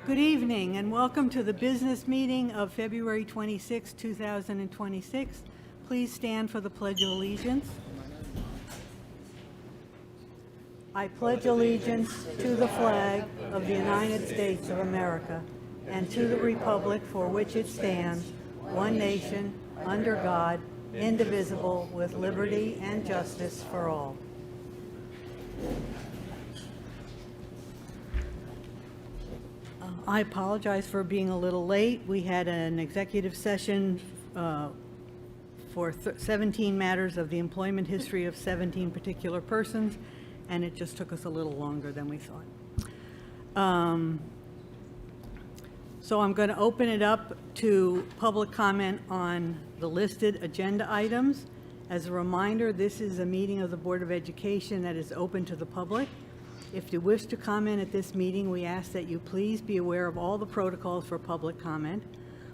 Good evening and welcome to the business meeting of February 26, 2026. Please stand for the Pledge of Allegiance. I pledge allegiance to the flag of the United States of America and to the republic for which it stands, one nation, under God, indivisible, with liberty and justice for all. I apologize for being a little late. We had an executive session for 17 matters of the employment history of 17 particular persons, and it just took us a little longer than we thought. So I'm going to open it up to public comment on the listed agenda items. As a reminder, this is a meeting of the Board of Education that is open to the public. If you wish to comment at this meeting, we ask that you please be aware of all the protocols for public comment.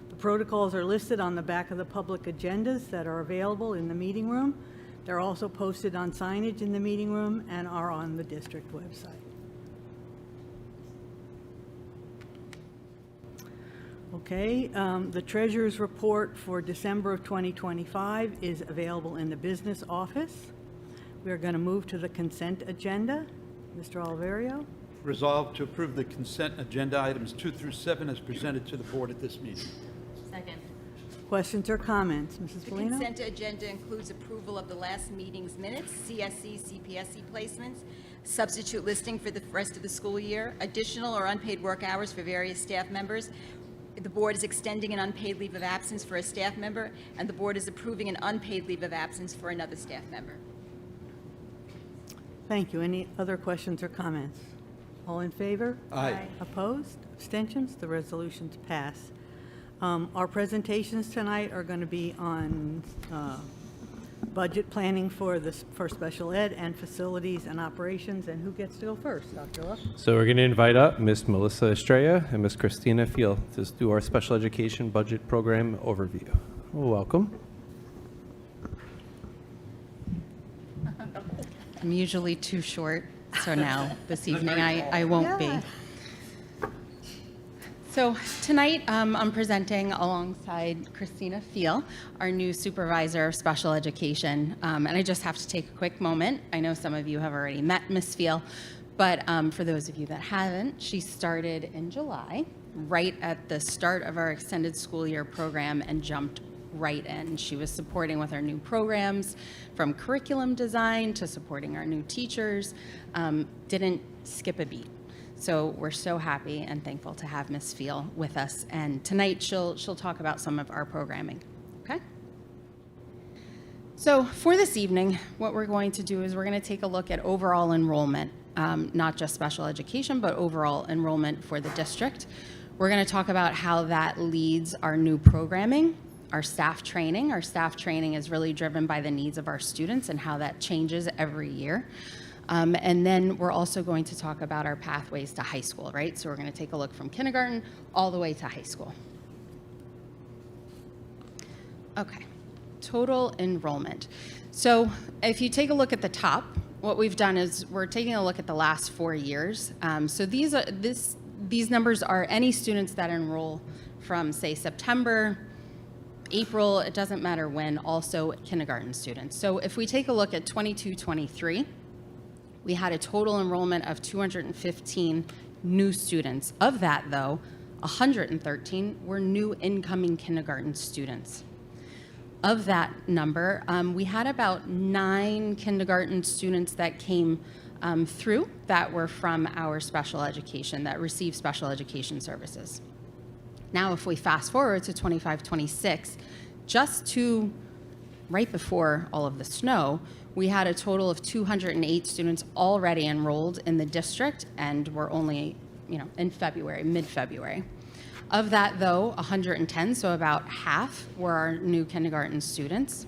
The protocols are listed on the back of the public agendas that are available in the meeting room. They're also posted on signage in the meeting room and are on the district website. Okay, the treasurer's report for December of 2025 is available in the business office. We are going to move to the consent agenda. Mr. Oliverio. Resolved to approve the consent agenda items 2 through 7 as presented to the board at this meeting. Second. Questions or comments? Mrs. The Bellino? consent agenda includes approval of the last meeting's minutes, CSE, CPSE placements, substitute listing for the rest of the school year, additional or unpaid work hours for various staff members. The board is extending an unpaid leave of absence for a staff member, and the board is approving an unpaid leave of absence for another staff member. Thank you. Any other questions or comments? All in favor? Aye. Opposed? Abstentions? The resolutions pass. Our presentations tonight are going to be on budget planning for special ed and facilities and operations. And who gets to go first? Dr. Luck? So we're going to invite up Ms. Melissa Estrella and Ms. Christina Fiel to do our special education budget program overview. Welcome. I'm usually too short, so now this evening I won't be. So tonight I'm presenting alongside Christina Fiel, our new supervisor of special education. And I just have to take a quick moment. I know some of you have already met Ms. Fiel, but for those of you that haven't, she started in July, right at the start of our extended school year program, and jumped right in. She was supporting with our new programs, from curriculum design to supporting our new teachers, didn't skip a beat. So we're so happy and thankful to have Ms. Fiel with us. And tonight she'll talk about some of our programming, okay? So for this evening, what we're going to do is we're going to take a look at overall enrollment, not just special education, but overall enrollment for the district. We're going to talk about how that leads our new programming, our staff training. Our staff training is really driven by the needs of our students and how that changes every year. And then we're also going to talk about our pathways to high school, right? So we're going to take a look from kindergarten all the way to high school. Okay, total enrollment. So if you take a look at the top, what we've done is we're taking a look at the last 4 years. So these numbers are any students that enroll from, say, September, April, it doesn't matter when, also kindergarten students. So if we take a look at 22-23, we had a total enrollment of 215 new students. Of that, though, 113 were new incoming kindergarten students. Of that number, we had about 9 kindergarten students that came through that were from our special education, that received special education services. Now, if we fast forward to 25-26, just to right before all of the snow, we had a total of 208 students already enrolled in the district, and we're only, in February, mid-February. Of that, though, 110, so about half, were our new kindergarten students.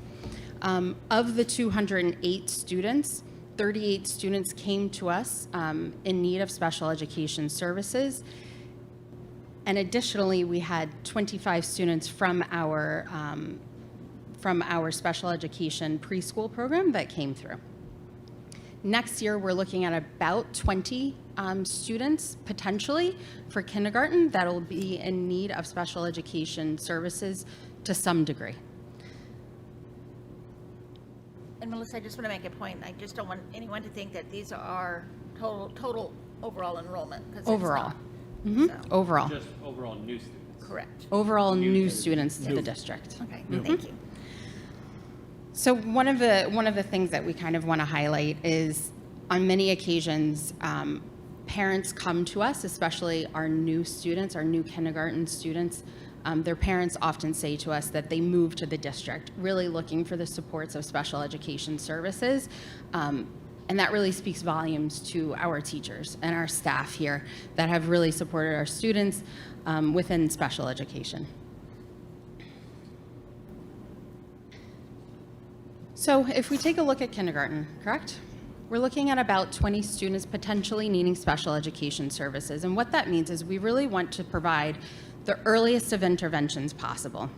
Of the 208 students, 38 students came to us in need of special education services. And additionally, we had 25 students from our special education preschool program that came through. Next year, we're looking at about 20 students potentially for kindergarten that will be in need of special education services to some degree. And Melissa, I just want to make a point. I just don't want anyone to think that these are total overall enrollment. 'Cause it's Overall. not. So, Overall. Just overall new students. correct. Overall new students to the district. Okay, thank you. So one of the things that we kind of want to highlight is on many occasions, parents come to us, especially our new students, our new kindergarten students. Their parents often say to us that they move to the district, really looking for the supports of special education services. And that really speaks volumes to our teachers and our staff here that have really supported our students within special education. So if we take a look at kindergarten, correct? We're looking at about 20 students potentially needing special education services. And what that means is we really want to provide the earliest of interventions possible.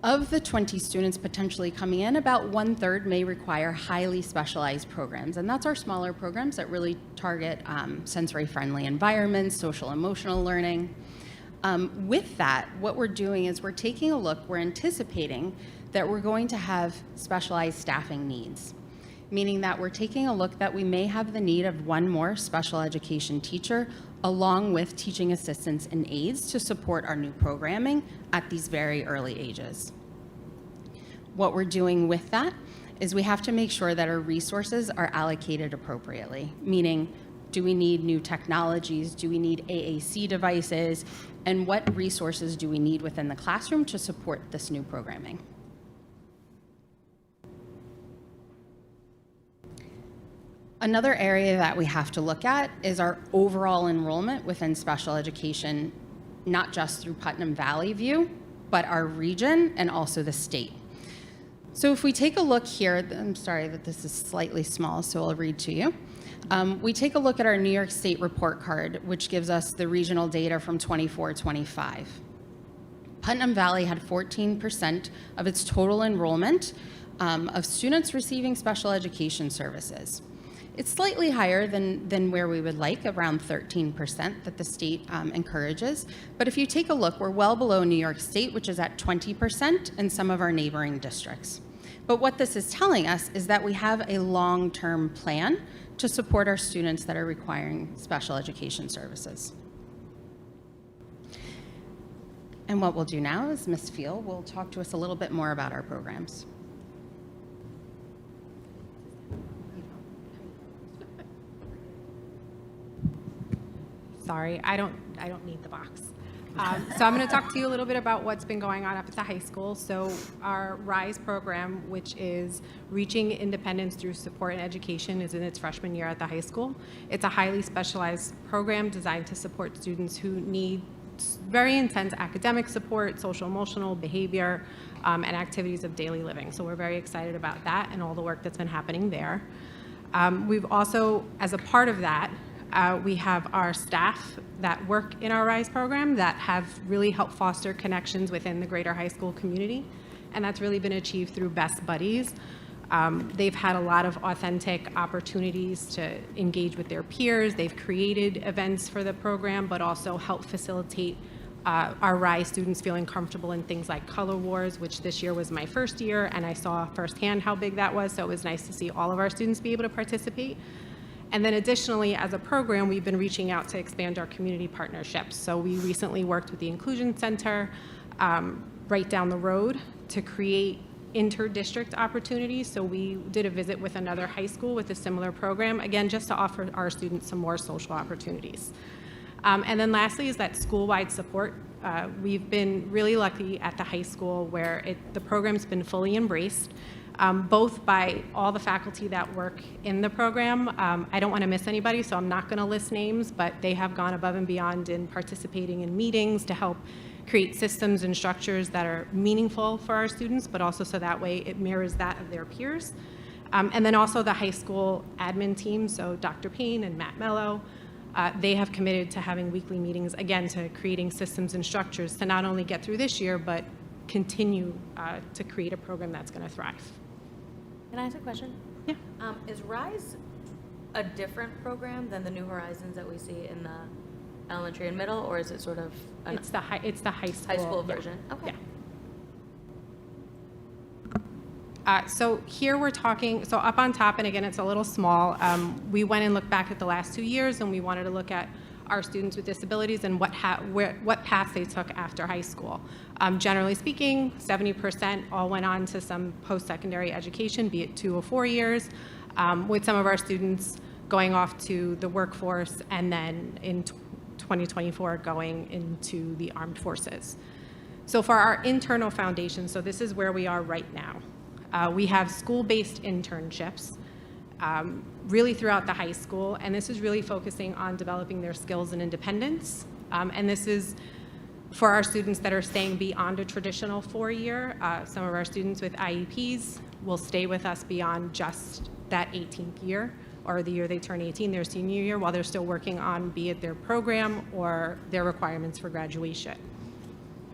Of the 20 students potentially coming in, about 1/3 may require highly specialized programs. And that's our smaller programs that really target sensory-friendly environments, social emotional learning. With that, what we're doing is we're taking a look, we're anticipating that we're going to have specialized staffing needs, meaning that we're taking a look that we may have the need of one more special education teacher along with teaching assistants and aides to support our new programming at these very early ages. What we're doing with that is we have to make sure that our resources are allocated appropriately, meaning do we need new technologies, do we need AAC devices, and what resources do we need within the classroom to support this new programming. Another area that we have to look at is our overall enrollment within special education, not just through Putnam Valley view, but our region and also the state. So if we take a look here, I'm sorry that this is slightly small, so I'll read to you. We take a look at our New York State report card, which gives us the regional data from 24-25. Putnam Valley had 14% of its total enrollment of students receiving special education services. It's slightly higher than where we would like, around 13% that the state encourages. But if you take a look, we're well below New York State, which is at 20%, and some of our neighboring districts. But what this is telling us is that we have a long-term plan to support our students that are requiring special education services. And what we'll do now is Ms. Field will talk to us a little bit more about our programs. Sorry, I don't need the box. So I'm going to talk to you a little bit about what's been going on up at the high school. So our RISE program, which is Reaching Independence Through Support and Education, is in its freshman year at the high school. It's a highly specialized program designed to support students who need very intense academic support, social emotional behavior, and activities of daily living. So we're very excited about that and all the work that's been happening there. We've also, as a part of that, we have our staff that work in our RISE program that have really helped foster connections within the greater high school community, and that's really been achieved through Best Buddies. They've had a lot of authentic opportunities to engage with their peers. They've created events for the program, but also helped facilitate our RISE students feeling comfortable in things like Color Wars, which this year was my first year, and I saw firsthand how big that was, so it was nice to see all of our students be able to participate. And then additionally, as a program, we've been reaching out to expand our community partnerships. So we recently worked with the Inclusion Center right down the road to create inter-district opportunities. So we did a visit with another high school with a similar program, again, just to offer our students some more social opportunities. And then lastly is that school-wide support. We've been really lucky at the high school where the program's been fully embraced. Both by all the faculty that work in the program. I don't want to miss anybody, so I'm not going to list names, but they have gone above and beyond in participating in meetings to help create systems and structures that are meaningful for our students, but also so that way it mirrors that of their peers. And then also the high school admin team, so Dr. Payne and Matt Mello, they have committed to having weekly meetings, again, to creating systems and structures to not only get through this year, but continue to create a program that's going to thrive. Can I ask a question? Yeah. Is RISE a different program than the New Horizons that we see in the elementary and middle, or is it sort of an It's the high school. high school yeah. version? Okay. Yeah. So here we're talking, so up on top, and again, it's a little small, we went and looked back at the last 2 years, and we wanted to look at our students with disabilities and what paths they took after high school. Generally speaking, 70% all went on to some post-secondary education, be it 2 or 4 years, with some of our students going off to the workforce and then in 2024 going into the armed forces. So for our internal foundation, so this is where we are right now. We have school-based internships really throughout the high school, and this is really focusing on developing their skills and independence. And this is for our students that are staying beyond a traditional 4-year. Some of our students with IEPs will stay with us beyond just that 18th year, or the year they turn 18, their senior year, while they're still working on be it their program or their requirements for graduation.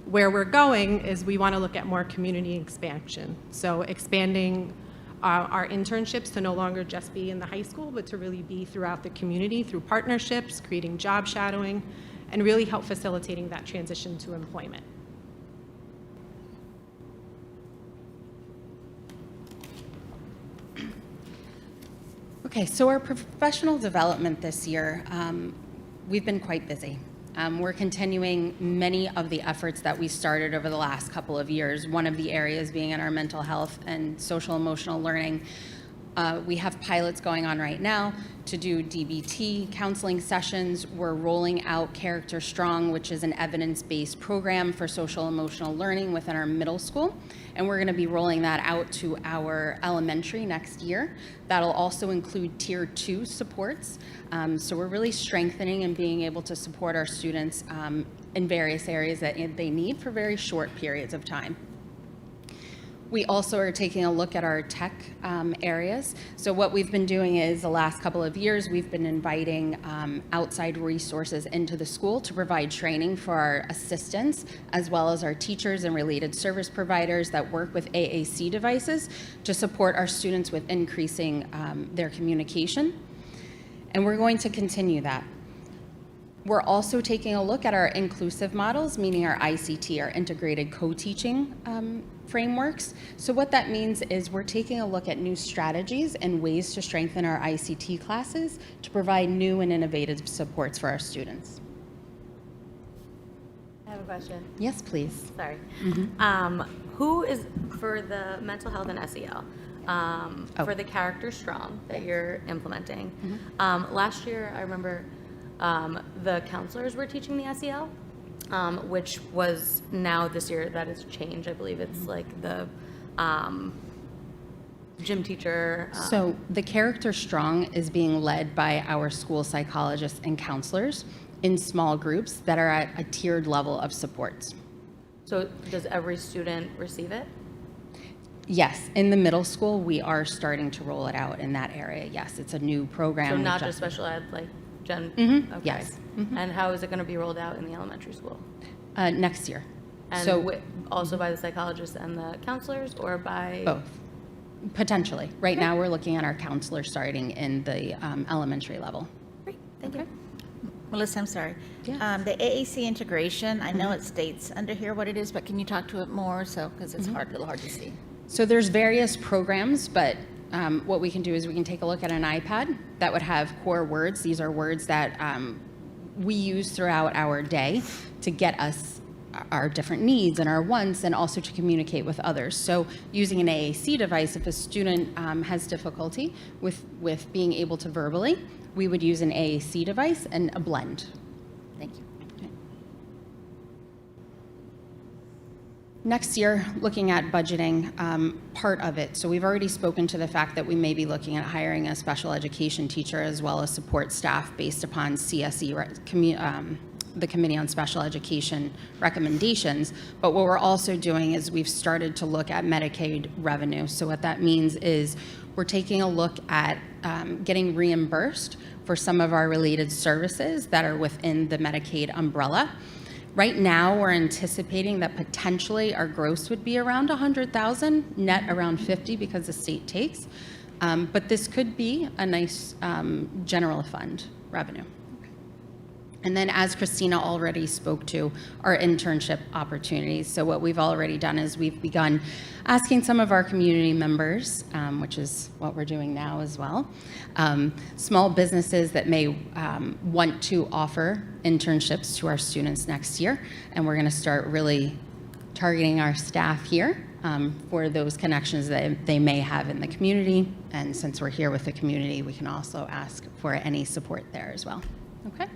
Where we're going is we want to look at more community expansion. So expanding our internships to no longer just be in the high school, but to really be throughout the community through partnerships, creating job shadowing, and really help facilitating that transition to employment. Okay, so our professional development this year, we've been quite busy. We're continuing many of the efforts that we started over the last couple of years, one of the areas being in our mental health and social emotional learning. We have pilots going on right now to do DBT counseling sessions. We're rolling out Character Strong, which is an evidence-based program for social emotional learning within our middle school. And we're going to be rolling that out to our elementary next year. That'll also include Tier 2 supports. So we're really strengthening and being able to support our students in various areas that they need for very short periods of time. We also are taking a look at our tech areas. So what we've been doing is the last couple of years, we've been inviting outside resources into the school to provide training for our assistants, as well as our teachers and related service providers that work with AAC devices to support our students with increasing their communication. And we're going to continue that. We're also taking a look at our inclusive models, meaning our ICT, our integrated co-teaching frameworks. So what that means is we're taking a look at new strategies and ways to strengthen our ICT classes to provide new and innovative supports for our students. I have a question. Yes, please. Sorry. Who is, for the mental health and SEL, for the Character Strong that you're implementing? Last year, I remember the counselors were teaching the SEL, which was now this year that has changed. I believe it's like the gym teacher. So the Character Strong is being led by our school psychologists and counselors in small groups that are at a tiered level of supports. So does every student receive it? Yes, in the middle school, we are starting to roll it out in that area. Yes, it's a new program. So We've not just special ed, like Gen? Okay. Yes. And how is it going to be rolled out in the elementary school? Next year. And So also by the psychologists and the counselors, or by? both, potentially. Right now, we're looking at our counselors starting in the elementary level. Great, thank you. Melissa, I'm sorry. Yeah. The AAC integration, I know it states under here what it is, but can you talk to it more? So, because it's a little hard to see. So there's various programs, but what we can do is we can take a look at an iPad that would have core words. These are words that we use throughout our day to get us our different needs and our wants, and also to communicate with others. So using an AAC device, if a student has difficulty with being able to verbally, we would use an AAC device and a blend. Thank you. Next year, looking at budgeting, part of it. So we've already spoken to the fact that we may be looking at hiring a special education teacher as well as support staff based upon CSE, the Committee on Special Education recommendations. But what we're also doing is we've started to look at Medicaid revenue. So what that means is we're taking a look at getting reimbursed for some of our related services that are within the Medicaid umbrella. Right now, we're anticipating that potentially our gross would be around 100,000, net around 50 because the state takes. But this could be a nice general fund revenue. And then, as Christina already spoke to, our internship opportunities. So what we've already done is we've begun asking some of our community members, which is what we're doing now as well, small businesses that may want to offer internships to our students next year. And we're going to start really targeting our staff here for those connections that they may have in the community. And since we're here with the community, we can also ask for any support there as well. Okay?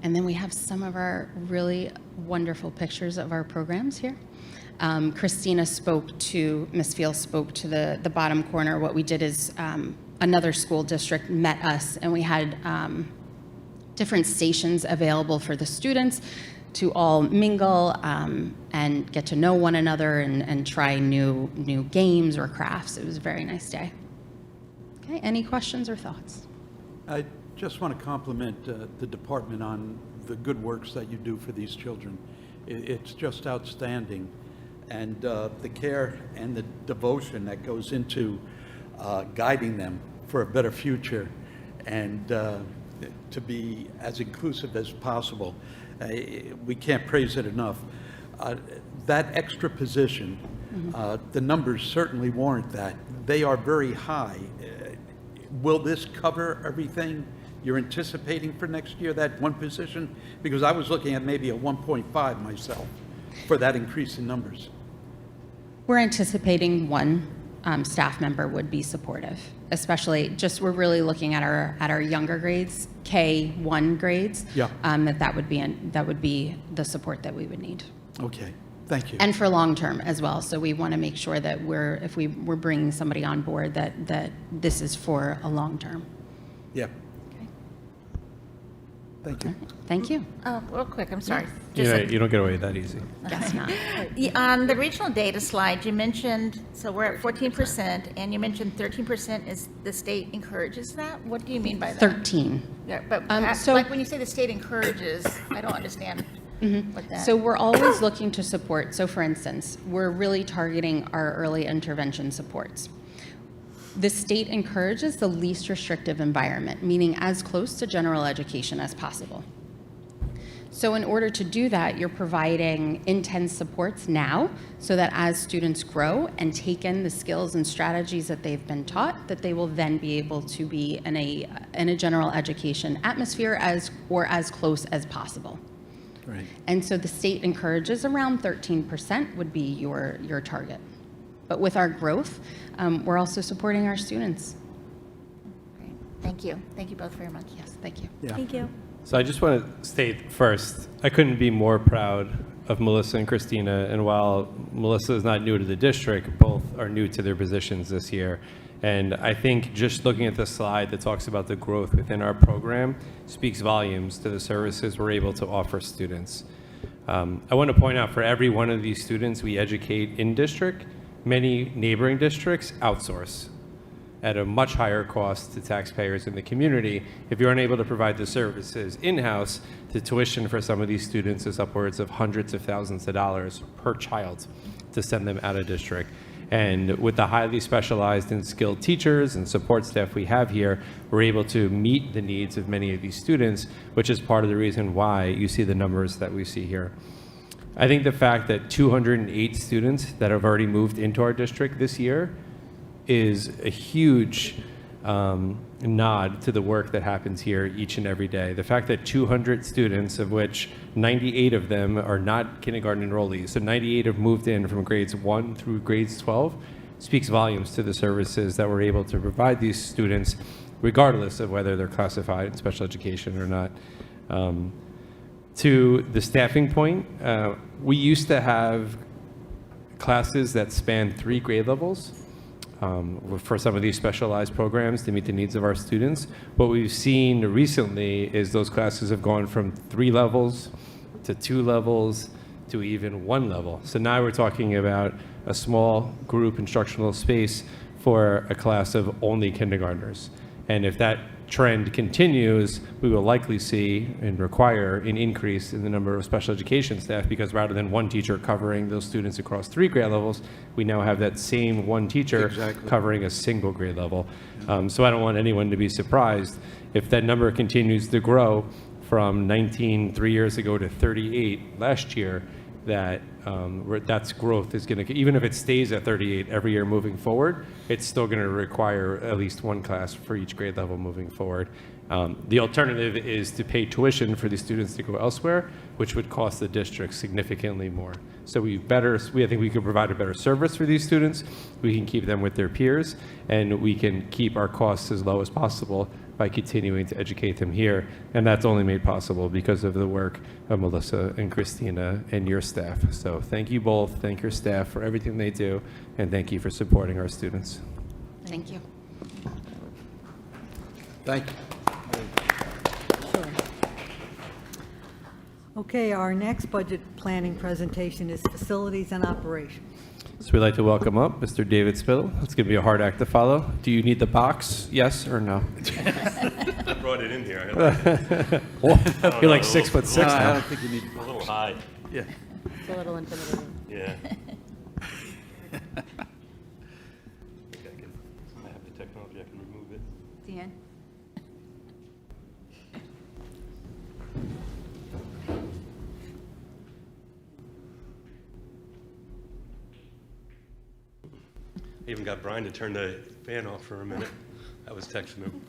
And then we have some of our really wonderful pictures of our programs here. Christina spoke to, Ms. Field spoke to the bottom corner. What we did is another school district met us, and we had different stations available for the students to all mingle and get to know one another and try new games or crafts. It was a very nice day. Okay, any questions or thoughts? I just want to compliment the department on the good works that you do for these children. It's just outstanding. And the care and the devotion that goes into guiding them for a better future and to be as inclusive as possible. We can't praise it enough. That extra position, the numbers certainly warrant that. They are very high. Will this cover everything you're anticipating for next year, that one position? Because I was looking at maybe a 1.5 myself for that increase in numbers. We're anticipating one staff member would be supportive, especially just we're really looking at our younger grades, K1 grades. Yeah. That would be the support that we would need. Okay, thank you. And for long term as well. So we want to make sure that if we're bringing somebody on board, that this is for a long term. Yeah. Okay. Thank you. Thank you. Real quick, I'm sorry. You Just know, you don't get away that easy. Guess not. on the regional data slide, you mentioned, so we're at 14%, and you mentioned 13% is the state encourages that? What do you mean by that? 13. Yeah, but so- like when you say the state encourages, I don't understand what that. So we're always looking to support. So for instance, we're really targeting our early intervention supports. The state encourages the least restrictive environment, meaning as close to general education as possible. So in order to do that, you're providing intense supports now so that as students grow and take in the skills and strategies that they've been taught, that they will then be able to be in a general education atmosphere as close as possible. Right. And so the state encourages around 13% would be your target. But with our growth, we're also supporting our students. Great. Thank you. Thank you both very much. Yes, thank you. Yeah. Thank you. So I just want to state first, I couldn't be more proud of Melissa and Christina. And while Melissa is not new to the district, both are new to their positions this year. And I think just looking at the slide that talks about the growth within our program speaks volumes to the services we're able to offer students. I want to point out for every one of these students we educate in district, many neighboring districts outsource at a much higher cost to taxpayers in the community. If you're unable to provide the services in-house, the tuition for some of these students is upwards of hundreds of thousands of dollars per child to send them out of district. And with the highly specialized and skilled teachers and support staff we have here, we're able to meet the needs of many of these students, which is part of the reason why you see the numbers that we see here. I think the fact that 208 students that have already moved into our district this year is a huge nod to the work that happens here each and every day. The fact that 200 students, of which 98 of them are not kindergarten enrollees, so 98 have moved in from grades 1 through grades 12, speaks volumes to the services that we're able to provide these students, regardless of whether they're classified in special education or not. To the staffing point, we used to have classes that span 3 grade levels for some of these specialized programs to meet the needs of our students. What we've seen recently is those classes have gone from 3 levels to 2 levels to even 1 level. So now we're talking about a small group instructional space for a class of only kindergartners. And if that trend continues, we will likely see and require an increase in the number of special education staff, because rather than one teacher covering those students across 3 grade levels, we now have that same one teacher Exactly. covering a single grade level. So I don't want anyone to be surprised if that number continues to grow from 19 3 years ago to 38 last year, that that's growth is going to, even if it stays at 38 every year moving forward, it's still going to require at least one class for each grade level moving forward. The alternative is to pay tuition for these students to go elsewhere, which would cost the district significantly more. So I think we could provide a better service for these students. We can keep them with their peers, and we can keep our costs as low as possible by continuing to educate them here. And that's only made possible because of the work of Melissa and Christina and your staff. So thank you both, thank your staff for everything they do, and thank you for supporting our students. Thank you. Thank you. Okay, our next budget planning presentation is facilities and operations. So we'd like to welcome up Mr. David Spittle. It's going to be a hard act to follow. Do you need the box? Yes or no? I brought it in here. You're like 6'6" I now. don't think you need, A little high. yeah. It's a little intimidating. Yeah. I think I have the technology, I can remove it. Dan? I even got Brian to turn the fan off for a minute. I was texting him.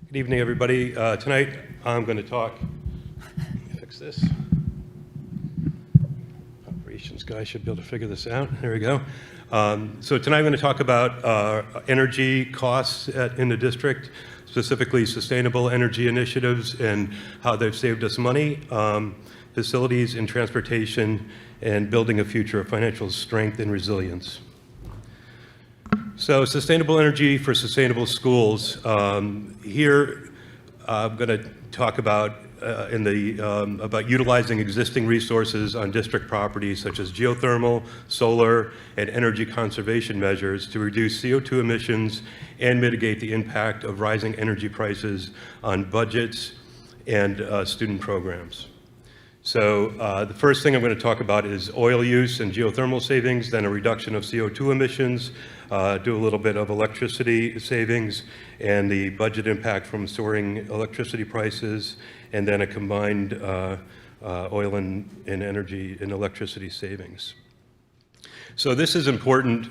Good evening, everybody. Tonight, I'm going to talk, let me fix this. Operations guy should be able to figure this out. There we go. So tonight, I'm going to talk about energy costs in the district, specifically sustainable energy initiatives and how they've saved us money, facilities and transportation, and building a future of financial strength and resilience. So sustainable energy for sustainable schools. Here, I'm going to talk about about utilizing existing resources on district properties such as geothermal, solar, and energy conservation measures to reduce CO2 emissions and mitigate the impact of rising energy prices on budgets and student programs. So the first thing I'm going to talk about is oil use and geothermal savings, then a reduction of CO2 emissions, do a little bit of electricity savings, and the budget impact from soaring electricity prices, and then a combined oil and energy and electricity savings. So this is important.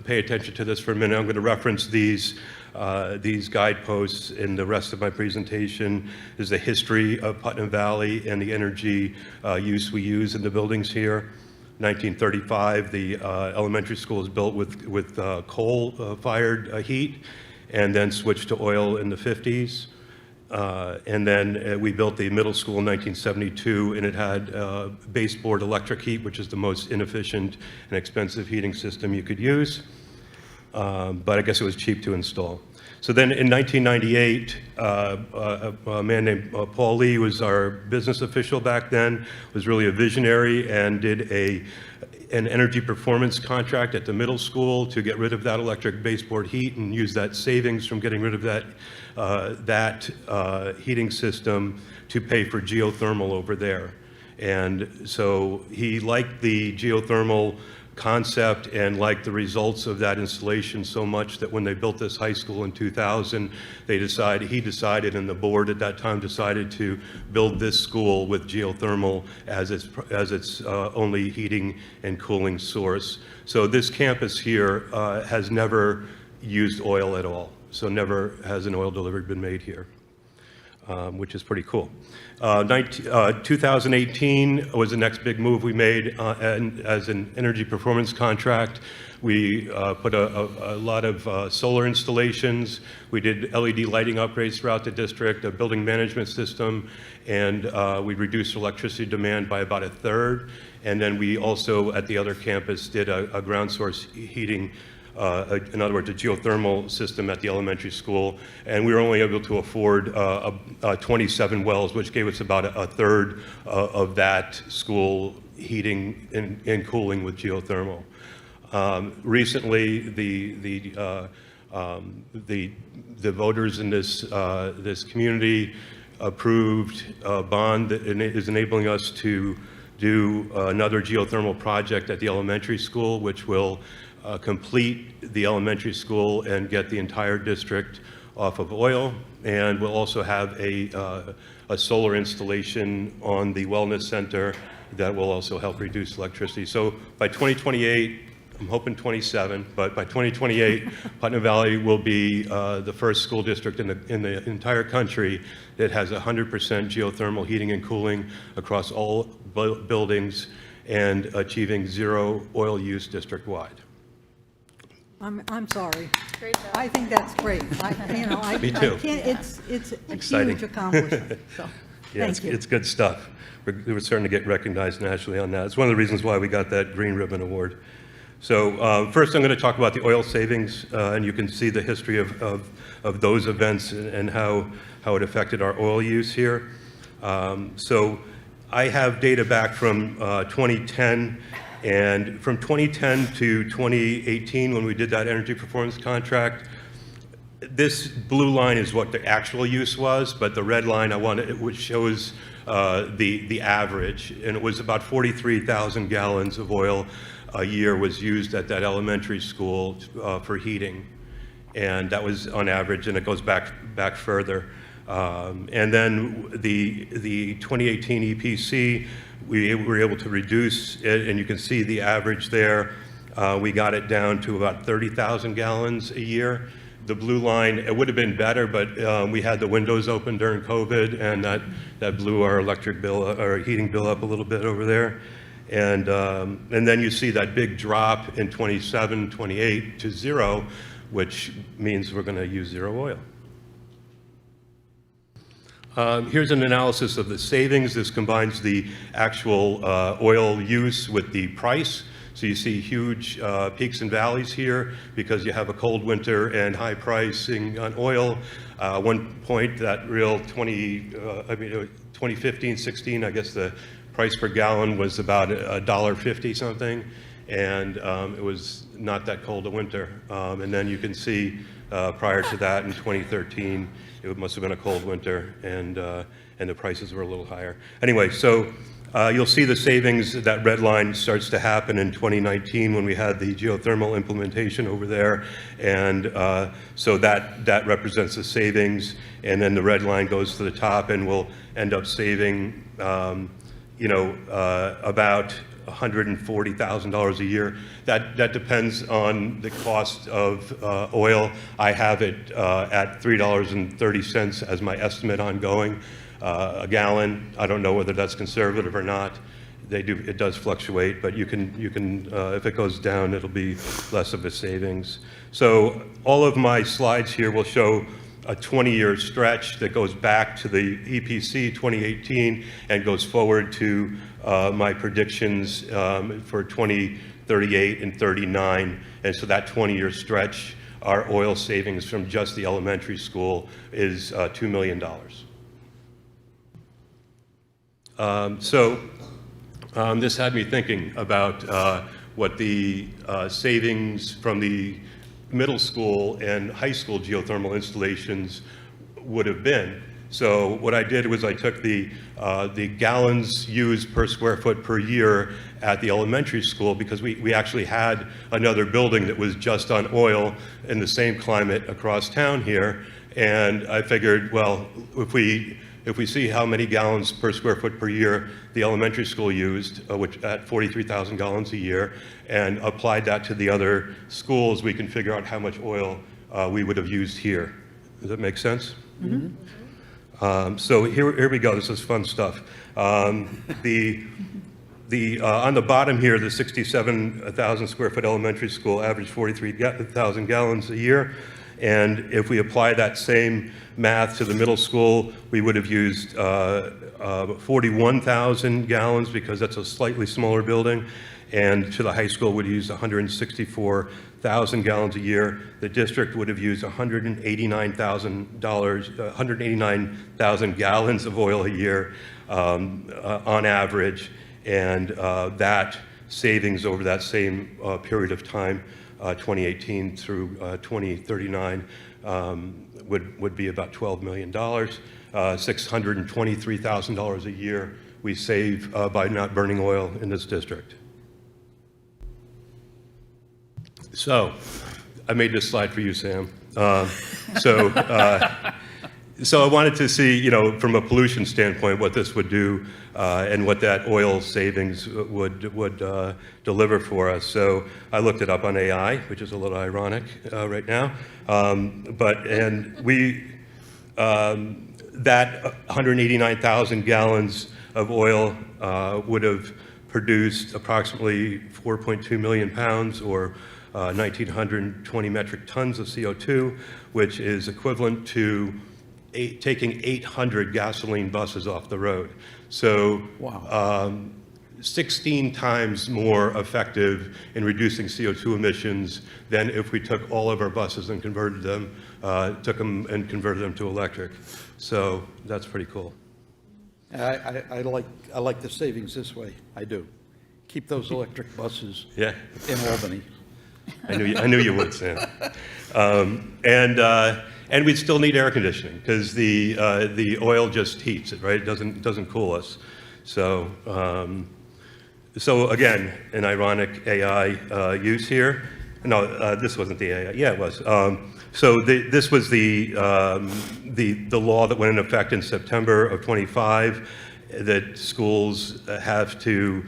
Pay attention to this for a minute. I'm going to reference these guideposts in the rest of my presentation. Is the history of Putnam Valley and the energy use we use in the buildings here. 1935, the elementary school was built with coal-fired heat, and then switched to oil in the 50s. And then we built the middle school in 1972, and it had baseboard electric heat, which is the most inefficient and expensive heating system you could use. But I guess it was cheap to install. So then in 1998, a man named Paul Lee was our business official back then, was really a visionary, and did an energy performance contract at the middle school to get rid of that electric baseboard heat and use that savings from getting rid of that heating system to pay for geothermal over there. And so he liked the geothermal concept and liked the results of that installation so much that when they built this high school in 2000, he decided, and the board at that time decided to build this school with geothermal as its only heating and cooling source. So this campus here has never used oil at all. So never has an oil delivery been made here, which is pretty cool. 2018 was the next big move we made, and as an energy performance contract. We put a lot of solar installations. We did LED lighting upgrades throughout the district, a building management system, and we reduced electricity demand by about 1/3. And then we also, at the other campus, did a ground source heating in other words, a geothermal system at the elementary school, and we were only able to afford 27 wells, which gave us about a third of that school heating and cooling with geothermal. Recently, the voters in this community approved a bond that is enabling us to do another geothermal project at the elementary school, which will complete the elementary school and get the entire district off of oil. And we'll also have a solar installation on the wellness center that will also help reduce electricity. So by 2028, I'm hoping 27, but by 2028, Putnam Valley will be the first school district in the entire country that has 100% geothermal heating and cooling across all buildings and achieving zero oil use district-wide. I'm sorry. Great job. I think that's great. Me too. I can't, it's a Exciting. huge accomplishment, so, Yeah, thank you. it's good stuff. We're starting to get recognized nationally on that. It's one of the reasons why we got that Green Ribbon Award. So first I'm going to talk about the oil savings, and you can see the history of those events and how it affected our oil use here. So I have data back from 2010, and from 2010 to 2018, when we did that energy performance contract, this blue line is what the actual use was, but the red line which shows the average, and it was about 43,000 gallons of oil a year was used at that elementary school for heating, and that was on average, and it goes back further. And then the 2018 EPC, we were able to reduce it, and you can see the average there. We got it down to about 30,000 gallons a year. The blue line, it would have been better, but we had the windows open during COVID, and that blew our electric bill, our heating bill up a little bit over there. And then you see that big drop in 27, 28 to zero, which means we're going to use zero oil. Here's an analysis of the savings. This combines the actual oil use with the price. So you see huge peaks and valleys here because you have a cold winter and high pricing on oil. One point, that real 2015, 16, I guess the price per gallon was about $1.50 something, and it was not that cold a winter. And then you can see prior to that in 2013, it must have been a cold winter, and the prices were a little higher. Anyway, so you'll see the savings. That red line starts to happen in 2019 when we had the geothermal implementation over there, and so that represents the savings. And then the red line goes to the top, and we'll end up saving, about $140,000 a year. That depends on the cost of oil. I have it at $3.30 as my estimate ongoing. A gallon, I don't know whether that's conservative or not. It does fluctuate, but you can if it goes down, it'll be less of a savings. So all of my slides here will show a 20-year stretch that goes back to the EPC 2018 and goes forward to my predictions for 2038 and 39. And so that 20-year stretch, our oil savings from just the elementary school is $2 million. This had me thinking about what the savings from the middle school and high school geothermal installations would have been. So what I did was I took the gallons used per square foot per year at the elementary school, because we actually had another building that was just on oil in the same climate across town here. And I figured, well, if we see how many gallons per square foot per year the elementary school used, which at 43,000 gallons a year, and applied that to the other schools, we can figure out how much oil we would have used here. Does that make sense? Mm-hmm. So here we go. This is fun stuff. On the bottom here, the 67,000 square foot elementary school averaged 43,000 gallons a year. And if we apply that same math to the middle school, we would have used 41,000 gallons because that's a slightly smaller building. And to the high school would use 164,000 gallons a year. The district would have used $189,000 gallons of oil a year on average. And that savings over that same period of time, 2018 through 2039, would be about $12 million. $623,000 a year we save by not burning oil in this district. So, I made this slide for you, Sam. So I wanted to see, you know, from a pollution standpoint, what this would do and what that oil savings would deliver for us. So I looked it up on AI, which is a little ironic right now. That 189,000 gallons of oil would have produced approximately 4.2 million pounds or 1,920 metric tons of CO2, which is equivalent to taking 800 gasoline buses off the road. So Wow. 16 times more effective in reducing CO2 emissions than if we took all of our buses and converted them, converted them to electric. So that's pretty cool. I like the savings this way. I do. Keep those electric buses Yeah. in Albany. I knew you would, Sam. And we'd still need air conditioning because the oil just heats it, right? It doesn't cool us. So again, an ironic AI use here. No, this wasn't the AI. Yeah, it was. This was the law that went into effect in September of '25, that schools have to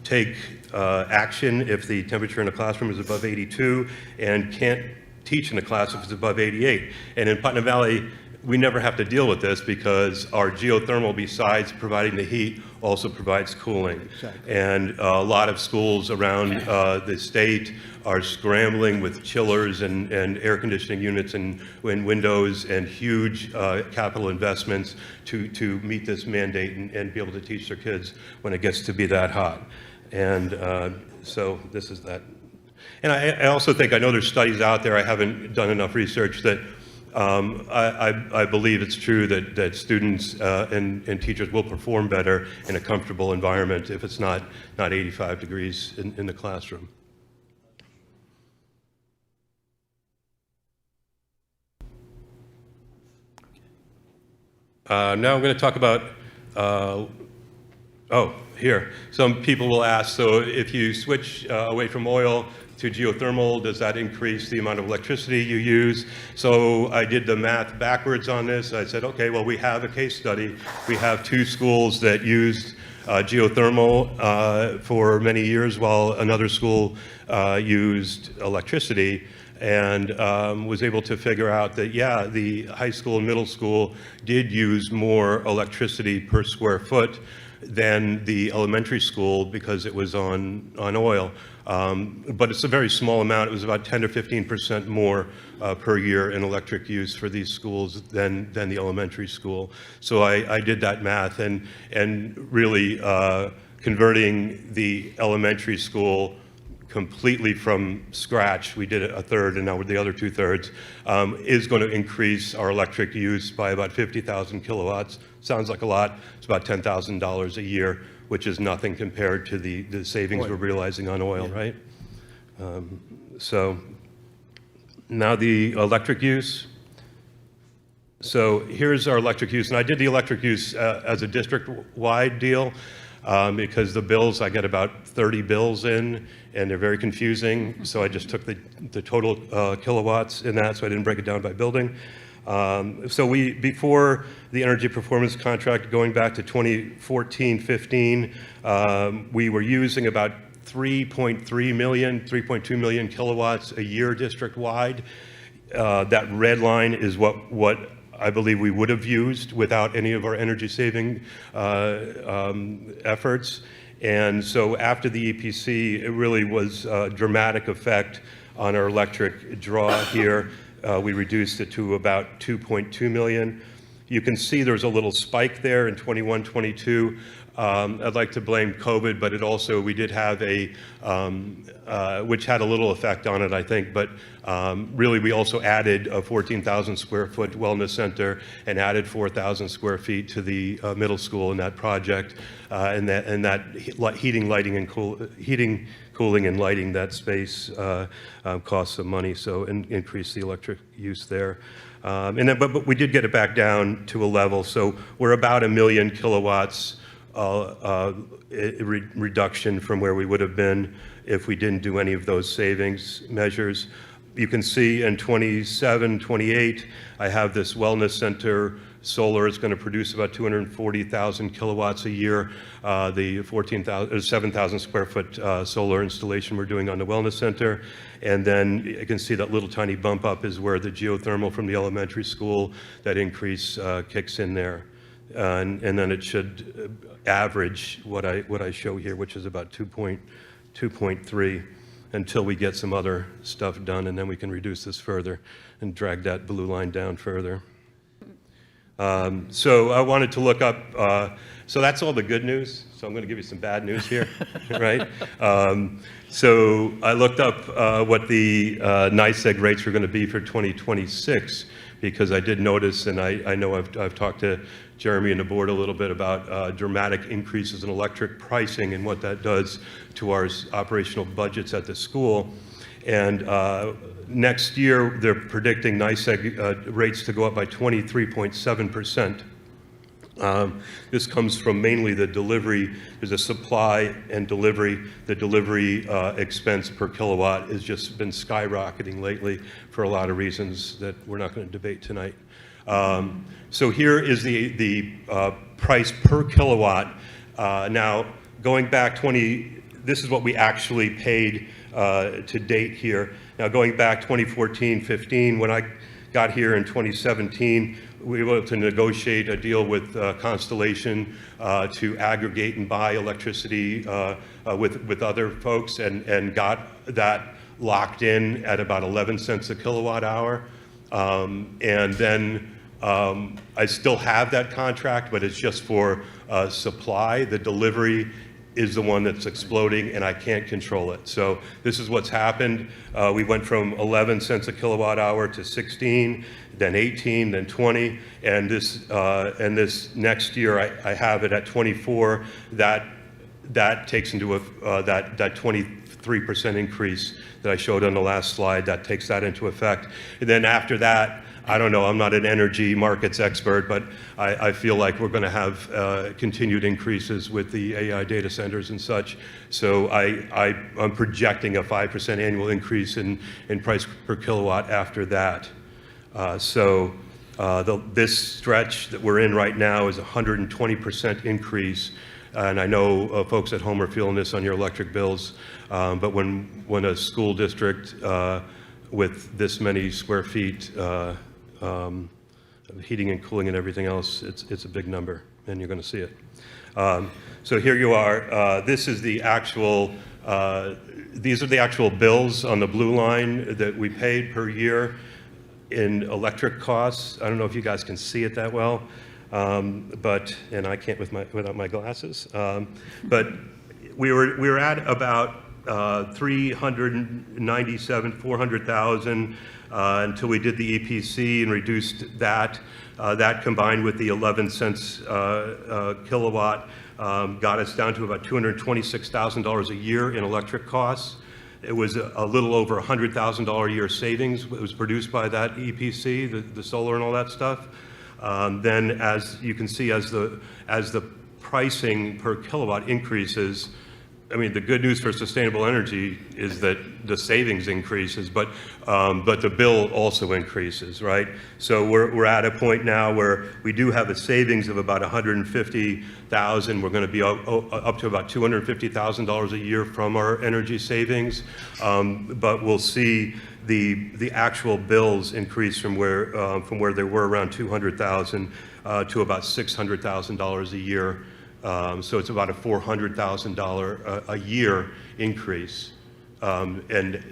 take action if the temperature in a classroom is above 82 and can't teach in a class if it's above 88. And in Putnam Valley, we never have to deal with this because our geothermal, besides providing the heat, also provides cooling. Exactly. And a lot of schools around the state are scrambling with chillers and air conditioning units and windows and huge capital investments to meet this mandate and be able to teach their kids when it gets to be that hot. And so this is that. And I also think, I know there's studies out there, I haven't done enough research, that I believe it's true that students and teachers will perform better in a comfortable environment if it's not 85 degrees in the classroom. Now I'm going to talk about, here. Some people will ask, so if you switch away from oil to geothermal, does that increase the amount of electricity you use? So I did the math backwards on this. I said, okay, well, we have a case study. We have 2 schools that used geothermal for many years while another school used electricity, and was able to figure out that, yeah, the high school and middle school did use more electricity per square foot than the elementary school because it was on oil. But it's a very small amount. It was about 10 to 15% more per year in electric use for these schools than the elementary school. So I did that math and really converting the elementary school completely from scratch, we did a third and now we're the other 2/3, is going to increase our electric use by about 50,000 kilowatts. Sounds like a lot. It's about $10,000 a year, which is nothing compared to the savings we're realizing on oil, right? So now the electric use. So here's our electric use, and I did the electric use as a district-wide deal because the bills, I get about 30 bills in, and they're very confusing, so I just took the total kilowatts in that, so I didn't break it down by building. So before the energy performance contract, going back to 2014-15, we were using about 3.2 million kilowatts a year district-wide. That red line is what I believe we would have used without any of our energy saving efforts. And so after the EPC, it really was a dramatic effect on our electric draw here. We reduced it to about 2.2 million. You can see there's a little spike there in 21, 22. I'd like to blame COVID, but it also, we did have a, which had a little effect on it, I think, but really we also added a 14,000 square foot wellness center and added 4,000 square feet to the middle school in that project. And that heating, lighting, and cooling and lighting that space costs some money, so increase the electric use there. And then, but we did get it back down to a level, so we're about 1 million kilowatts reduction from where we would have been if we didn't do any of those savings measures. You can see in 27, 28, I have this wellness center. Solar is going to produce about 240,000 kilowatts a year. The 7,000 square foot solar installation we're doing on the wellness center. And then you can see that little tiny bump up is where the geothermal from the elementary school, that increase kicks in there. And then it should average what I show here, which is about 2.3 until we get some other stuff done, and then we can reduce this further and drag that blue line down further. So I wanted to look up, so that's all the good news. So I'm going to give you some bad news here, right? So I looked up what the NYSEG rates were going to be for 2026, because I did notice, and I know I've talked to Jeremy and the board a little bit about dramatic increases in electric pricing and what that does to our operational budgets at the school. And next year, they're predicting NYSEG rates to go up by 23.7%. This comes from mainly the delivery. There's a supply and delivery. The delivery expense per kilowatt has just been skyrocketing lately for a lot of reasons that we're not going to debate tonight. So here is the price per kilowatt. Now, going back this is what we actually paid to date here. Now, going back 2014-15, when I got here in 2017, we were able to negotiate a deal with Constellation to aggregate and buy electricity with other folks, and got that locked in at about 11 cents a kilowatt hour. And then I still have that contract, but it's just for supply. The delivery is the one that's exploding, and I can't control it. So this is what's happened. We went from 11 cents a kilowatt hour to 16, then 18, then 20, and this next year I have it at 24. That takes into that 23% increase that I showed on the last slide. That takes that into effect. And then after that, I don't know, I'm not an energy markets expert, but I feel like we're going to have continued increases with the AI data centers and such. So I'm projecting a 5% annual increase in price per kilowatt after that. This stretch that we're in right now is 120% increase. And I know folks at home are feeling this on your electric bills, but when a school district with this many square feet, heating and cooling and everything else, it's a big number, and you're going to see it. So here you are. This is the actual, these are the actual bills on the blue line that we paid per year in electric costs. I don't know if you guys can see it that well, and I can't without my glasses. But we were at about 400,000 until we did the EPC and reduced that. That combined with the 11 cents kilowatt got us down to about $226,000 a year in electric costs. It was a little over $100,000 a year savings. It was produced by that EPC, the solar and all that stuff. Then, as you can see, as the pricing per kilowatt increases, I mean, the good news for sustainable energy is that the savings increases, but the bill also increases, right? So we're at a point now where we do have a savings of about $150,000. We're going to be up to about $250,000 a year from our energy savings, but we'll see the actual bills increase from where they were around $200,000 to about $600,000 a year. So it's about a $400,000 a year increase. And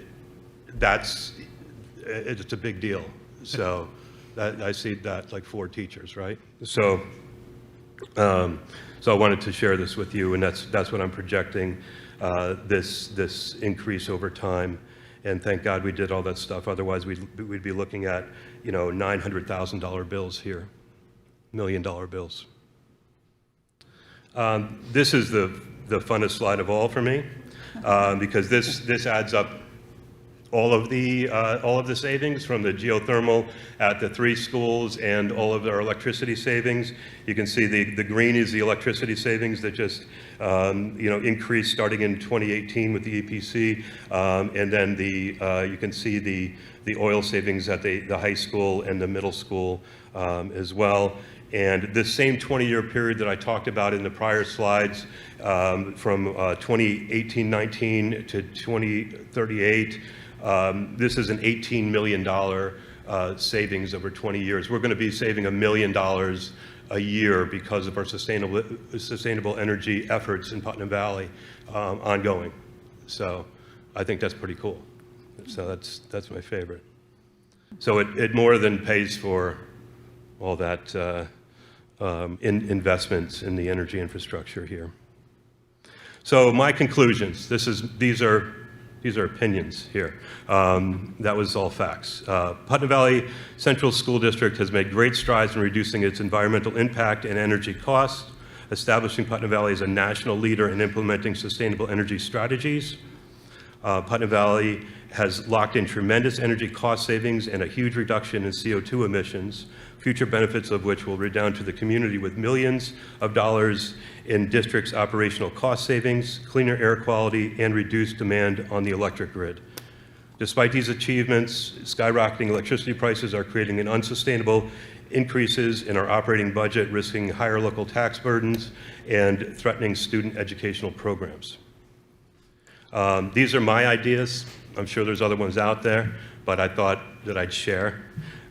it's a big deal. So I see that like 4 teachers, right? So I wanted to share this with you, and that's what I'm projecting, this increase over time. And thank God we did all that stuff. Otherwise, we'd be looking at, $900,000 bills here, $1 million bills. This is the funnest slide of all for me, because this adds up all of the savings from the geothermal at the 3 schools and all of our electricity savings. You can see the green is the electricity savings that just increased starting in 2018 with the EPC, and then you can see the oil savings at the high school and the middle school as well. And this same 20-year period that I talked about in the prior slides, from 2018-19 to 2038, this is an $18 million savings over 20 years. We're going to be saving $1 million a year because of our sustainable energy efforts in Putnam Valley ongoing. So I think that's pretty cool. So that's my favorite. So it more than pays for all that investments in the energy infrastructure here. So my conclusions. These are opinions here. That was all facts. Putnam Valley Central School District has made great strides in reducing its environmental impact and energy costs, establishing Putnam Valley as a national leader in implementing sustainable energy strategies. Putnam Valley has locked in tremendous energy cost savings and a huge reduction in CO2 emissions, future benefits of which will redound to the community with millions of dollars in district's operational cost savings, cleaner air quality, and reduced demand on the electric grid. Despite these achievements, skyrocketing electricity prices are creating an unsustainable increases in our operating budget, risking higher local tax burdens and threatening student educational programs. These are my ideas. I'm sure there's other ones out there, but I thought that I'd share.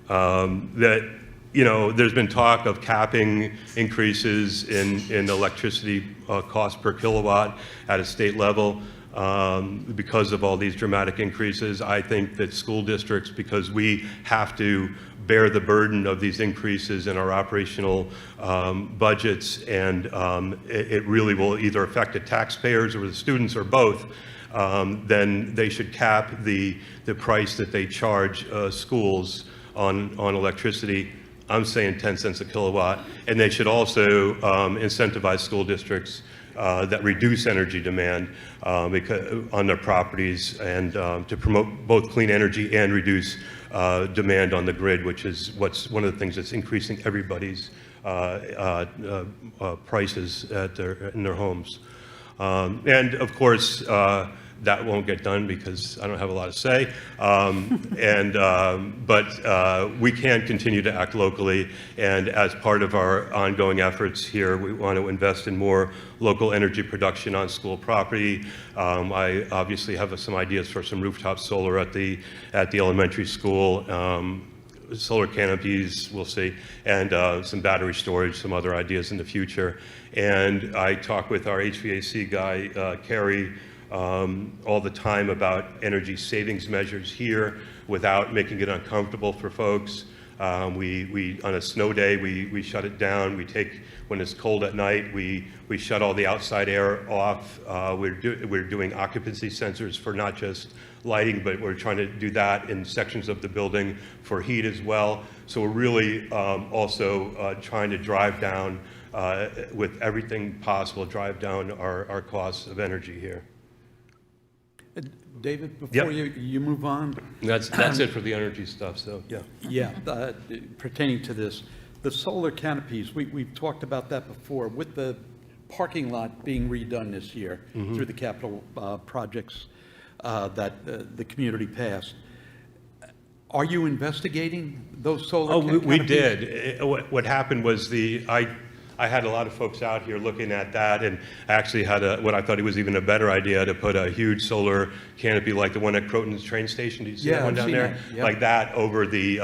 There's been talk of capping increases in electricity cost per kilowatt at a state level because of all these dramatic increases. I think that school districts, because we have to bear the burden of these increases in our operational budgets, and it really will either affect the taxpayers or the students or both, then they should cap the price that they charge schools on electricity. I'm saying 10 cents a kilowatt, and they should also incentivize school districts that reduce energy demand on their properties, and to promote both clean energy and reduce demand on the grid, which is one of the things that's increasing everybody's prices in their homes. And of course, that won't get done because I don't have a lot to say. But we can continue to act locally, and as part of our ongoing efforts here, we want to invest in more local energy production on school property. I obviously have some ideas for some rooftop solar at the elementary school. Solar canopies, we'll see, and some battery storage, some other ideas in the future. And I talk with our HVAC guy, Kerry, all the time about energy savings measures here without making it uncomfortable for folks. We on a snow day, we shut it down. When it's cold at night, we shut all the outside air off. We're doing occupancy sensors for not just lighting, but we're trying to do that in sections of the building for heat as well. So we're really also trying to drive down, with everything possible, drive down our costs of energy here. David, before you move on. That's it for the energy stuff, so yeah. Yeah, pertaining to this, the solar canopies, we've talked about that before. With the parking lot being redone this year through the capital projects that the community passed, are you investigating those solar canopies? We did. What happened was I had a lot of folks out here looking at that, and I actually had what I thought it was even a better idea, to put a huge solar canopy like the one at Croton's train station. Do you see that one down there? Yep. Like that over the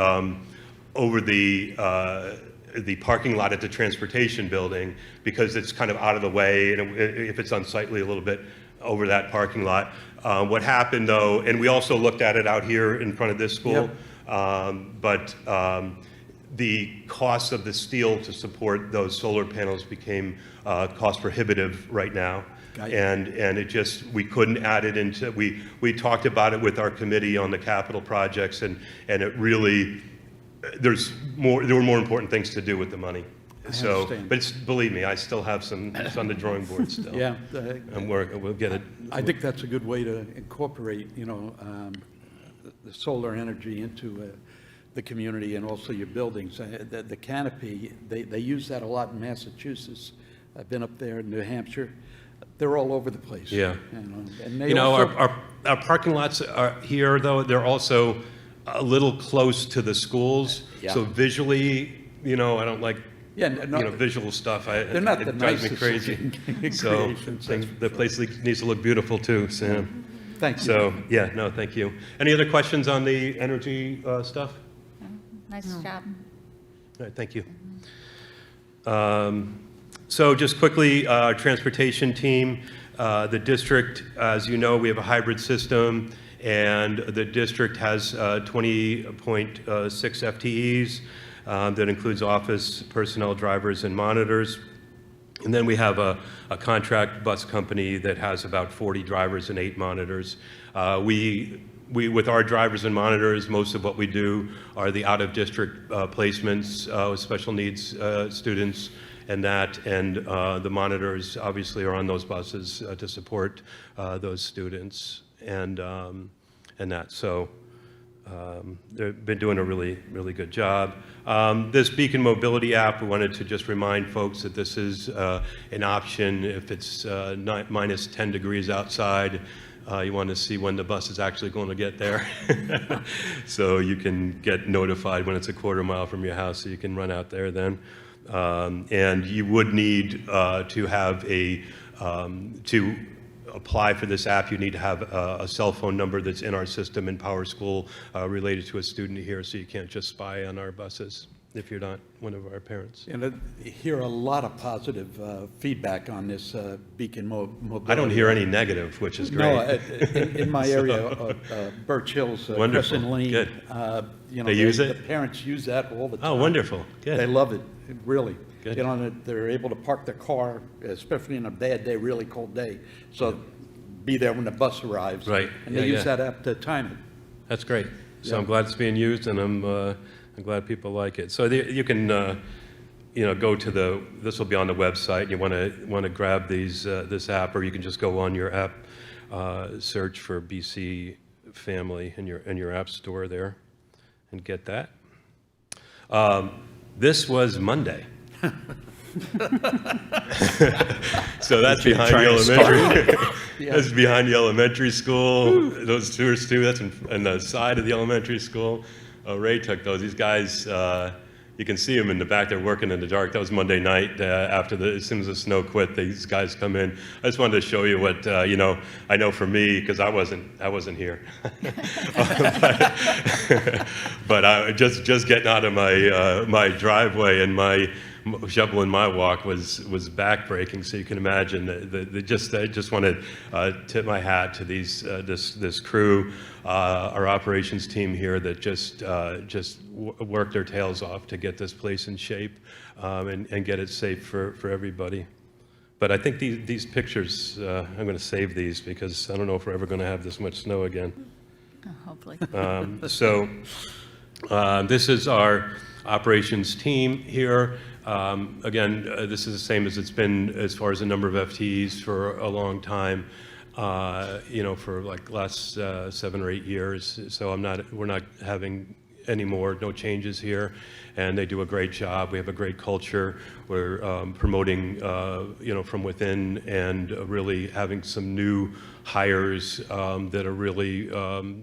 parking lot at the transportation building, because it's kind of out of the way, and if it's unsightly a little bit, over that parking lot. What happened though, and we also looked at it out here in front of this school, but the cost of the steel to support those solar panels became cost prohibitive right now. And it just, we couldn't add it into, we talked about it with our committee on the capital projects, and it really, there were more important things to do with the money. So, understand. but believe me, I still have some, it's on the drawing board still. Yeah. And we'll get it. I think that's a good way to incorporate, the solar energy into the community and also your buildings. The canopy, they use that a lot in Massachusetts. I've been up there in New Hampshire. They're all over the place. Yeah. And they also, Our parking lots are here, though, they're also a little close to the schools. Yeah. So visually, I don't like, visual stuff. They're not the It drives me nicest crazy. looking So creations, that's the place needs to look beautiful too, Sam. thank you. So, yeah, no, thank you. Any other questions on the energy stuff? Nice job. All right, thank you. So just quickly, our transportation team, the district, as you know, we have a hybrid system, and the district has 20.6 FTEs. That includes office personnel, drivers, and monitors. And then we have a contract bus company that has about 40 drivers and 8 monitors. We, with our drivers and monitors, most of what we do are the out-of-district placements with special needs students and that, and the monitors obviously are on those buses to support those students and that. So they've been doing a really, really good job. This Beacon Mobility app, we wanted to just remind folks that this is an option if it's minus 10 degrees outside. You want to see when the bus is actually going to get there. So you can get notified when it's a quarter mile from your house, so you can run out there then. And you would need to have to apply for this app, you need to have a cell phone number that's in our system in PowerSchool related to a student here, so you can't just spy on our buses if you're not one of our parents. And I hear a lot of positive feedback on this Beacon Mobility. I don't hear any negative, which is great. No, in my area, Birch Hills, Wonderful. Crescent Lane. Good. They use it? The parents use that all the time. Oh, wonderful. They Good. love it, really. Good. They're able to park their car, especially in a bad day, really cold day. So be there when the bus arrives. Right. And they Yeah, use that app to time it. That's great. So Yeah. I'm glad it's being used, and I'm glad people like it. So you can, go to this will be on the website. You want to grab this app, or you can just go on your app, search for BC Family in your app store there, and get that. This was Monday. So that's behind the elementary. That's behind the elementary school. Those two are students. That's on the side of the elementary school. Ray took those. These guys, you can see them in the back. They're working in the dark. That was Monday night as soon as the snow quit. These guys come in. I just wanted to show you what I know for me, because I wasn't here. but I just getting out of my driveway and my shoveling my walk was backbreaking. So you can imagine I just want to tip my hat to this crew, our operations team here that just worked their tails off to get this place in shape and get it safe for everybody. But I think these pictures, I'm going to save these because I don't know if we're ever going to have this much snow again. Hopefully. This is our operations team here. Again, this is the same as it's been as far as the number of FTEs for a long time, for like last 7 or 8 years. So we're not having any more, no changes here, and they do a great job. We have a great culture. We're promoting, from within, and really having some new hires that are really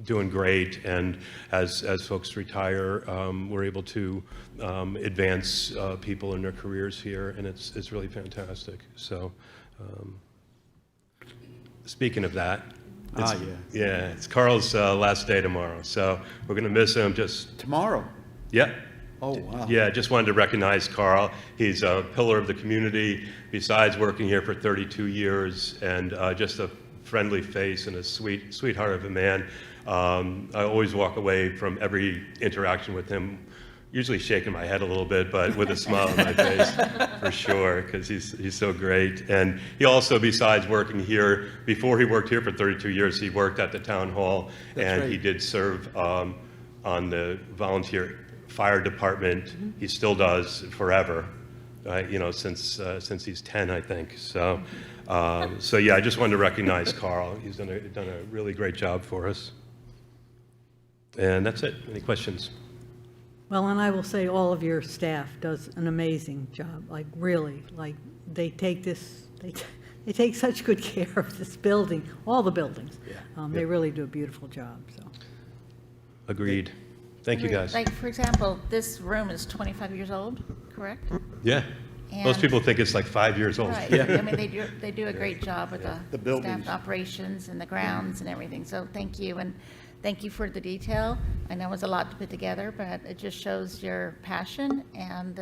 doing great. And as folks retire, we're able to advance people in their careers here, and it's really fantastic. So, speaking of that. It's Carl's last day tomorrow, so we're going to miss him. Tomorrow? Yeah. Oh, wow. Yeah, just wanted to recognize Carl. He's a pillar of the community, besides working here for 32 years, and just a friendly face and a sweetheart of a man. I always walk away from every interaction with him, usually shaking my head a little bit, but with a smile on my face, for sure, because he's so great. And he also, besides working here, before he worked here for 32 years, he worked at the town hall, and he did serve on the volunteer fire department. He still does forever, since he's 10, I think. So yeah, I just wanted to recognize Carl. He's done a really great job for us. And that's it. Any questions? Well, and I will say all of your staff does an amazing job, like really, like they take such good care of this building, all the buildings. They really do a beautiful job, so. Agreed. Thank you, guys. Like, for example, this room is 25 years old, correct? Yeah. Most And- people think it's like 5 years old. Right. I mean, they do a great job with the buildings. staff operations and the grounds and everything. So thank you, and thank you for the detail. I know it was a lot to put together, but it just shows your passion and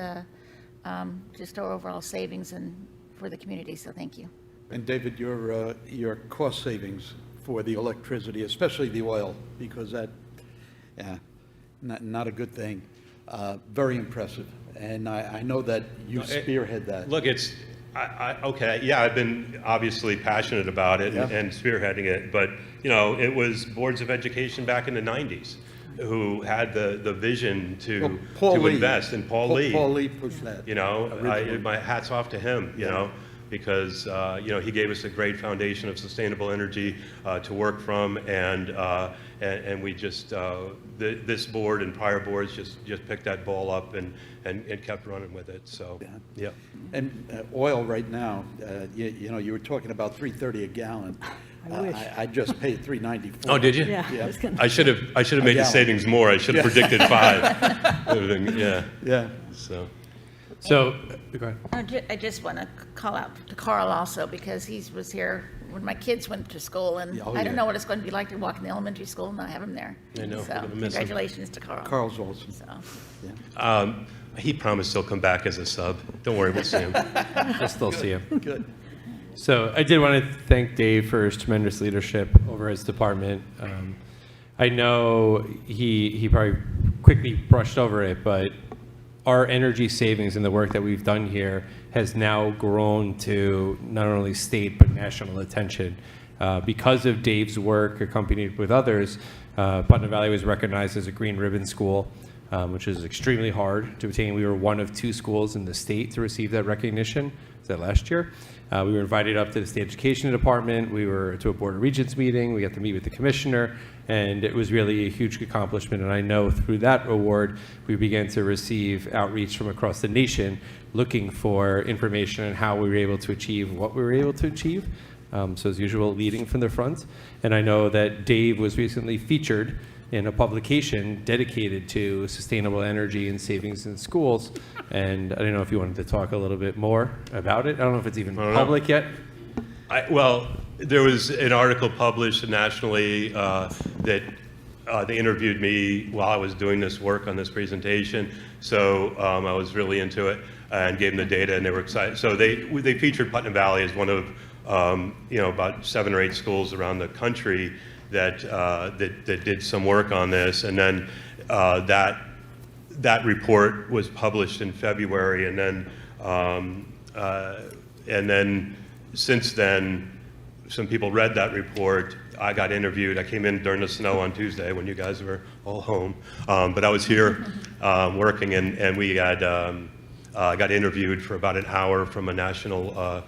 just our overall savings and for the community. So thank you. And David, your cost savings for the electricity, especially the oil, because that, not a good thing. Very impressive. And I know that you spearhead that. Look, I've been obviously passionate about it and spearheading it, but, it was boards of education back in the 90s who had the vision to invest, and Paul Lee. Paul Lee pushed that. My hat's off to him, because, he gave us a great foundation of sustainable energy to work from, and we just, this board and prior boards just picked that ball up and kept running with it, so, yeah. And oil right now, you were talking about $3.30 a gallon. I wish. I just paid $3.94. Oh, did you? Yeah. I was gonna- I should have made the gallon. savings more. I should have predicted 5. Yeah, Yeah. so. So, go ahead. I just want to call out to Carl also, because he was here when my kids went to school, and Oh, I don't yeah. know what it's going to be like to walk in the elementary school and not have him there. I know, we're So gonna miss him. congratulations to Carl. Carl's awesome. So. He promised he'll come back as a sub. Don't worry, we'll see him. We'll still see you. Good. So I did want to thank Dave for his tremendous leadership over his department. I know he probably quickly brushed over it, but our energy savings and the work that we've done here has now grown to not only state but national attention. Because of Dave's work, accompanied with others, Putnam Valley was recognized as a Green Ribbon School, which is extremely hard to obtain. We were one of 2 schools in the state to receive that recognition. Was that last year? We were invited up to the state education department. We were to a Board of Regents meeting. We got to meet with the commissioner, and it was really a huge accomplishment. And I know through that award, we began to receive outreach from across the nation looking for information on how we were able to achieve what we were able to achieve. So as usual, leading from the front. And I know that Dave was recently featured in a publication dedicated to sustainable energy and savings in schools. And I don't know if you wanted to talk a little bit more about it. I don't know if it's even public yet. Well, there was an article published nationally that they interviewed me while I was doing this work on this presentation. So I was really into it and gave them the data, and they were excited. So they featured Putnam Valley as one of about 7 or 8 schools around the country that did some work on this, and then that report was published in February, and then since then, some people read that report. I got interviewed. I came in during the snow on Tuesday when you guys were all home, but I was here working, and we had got interviewed for about an hour from a national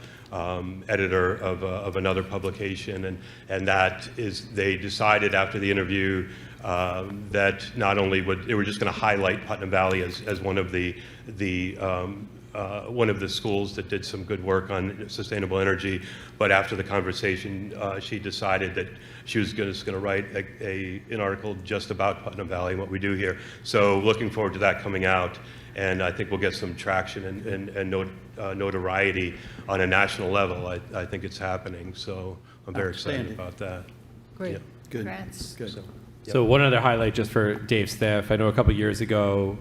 editor of another publication, and that is, they decided after the interview that not only they were just going to highlight Putnam Valley as one of the schools that did some good work on sustainable energy, but after the conversation, she decided that she was just going to write an article just about Putnam Valley and what we do here. So looking forward to that coming out. And I think we'll get some traction and notoriety on a national level. I think it's happening, so I'm very excited Outstanding. about that. Great. Yeah. Good. Congrats. Good. So one other highlight just for Dave's staff. I know a couple years ago,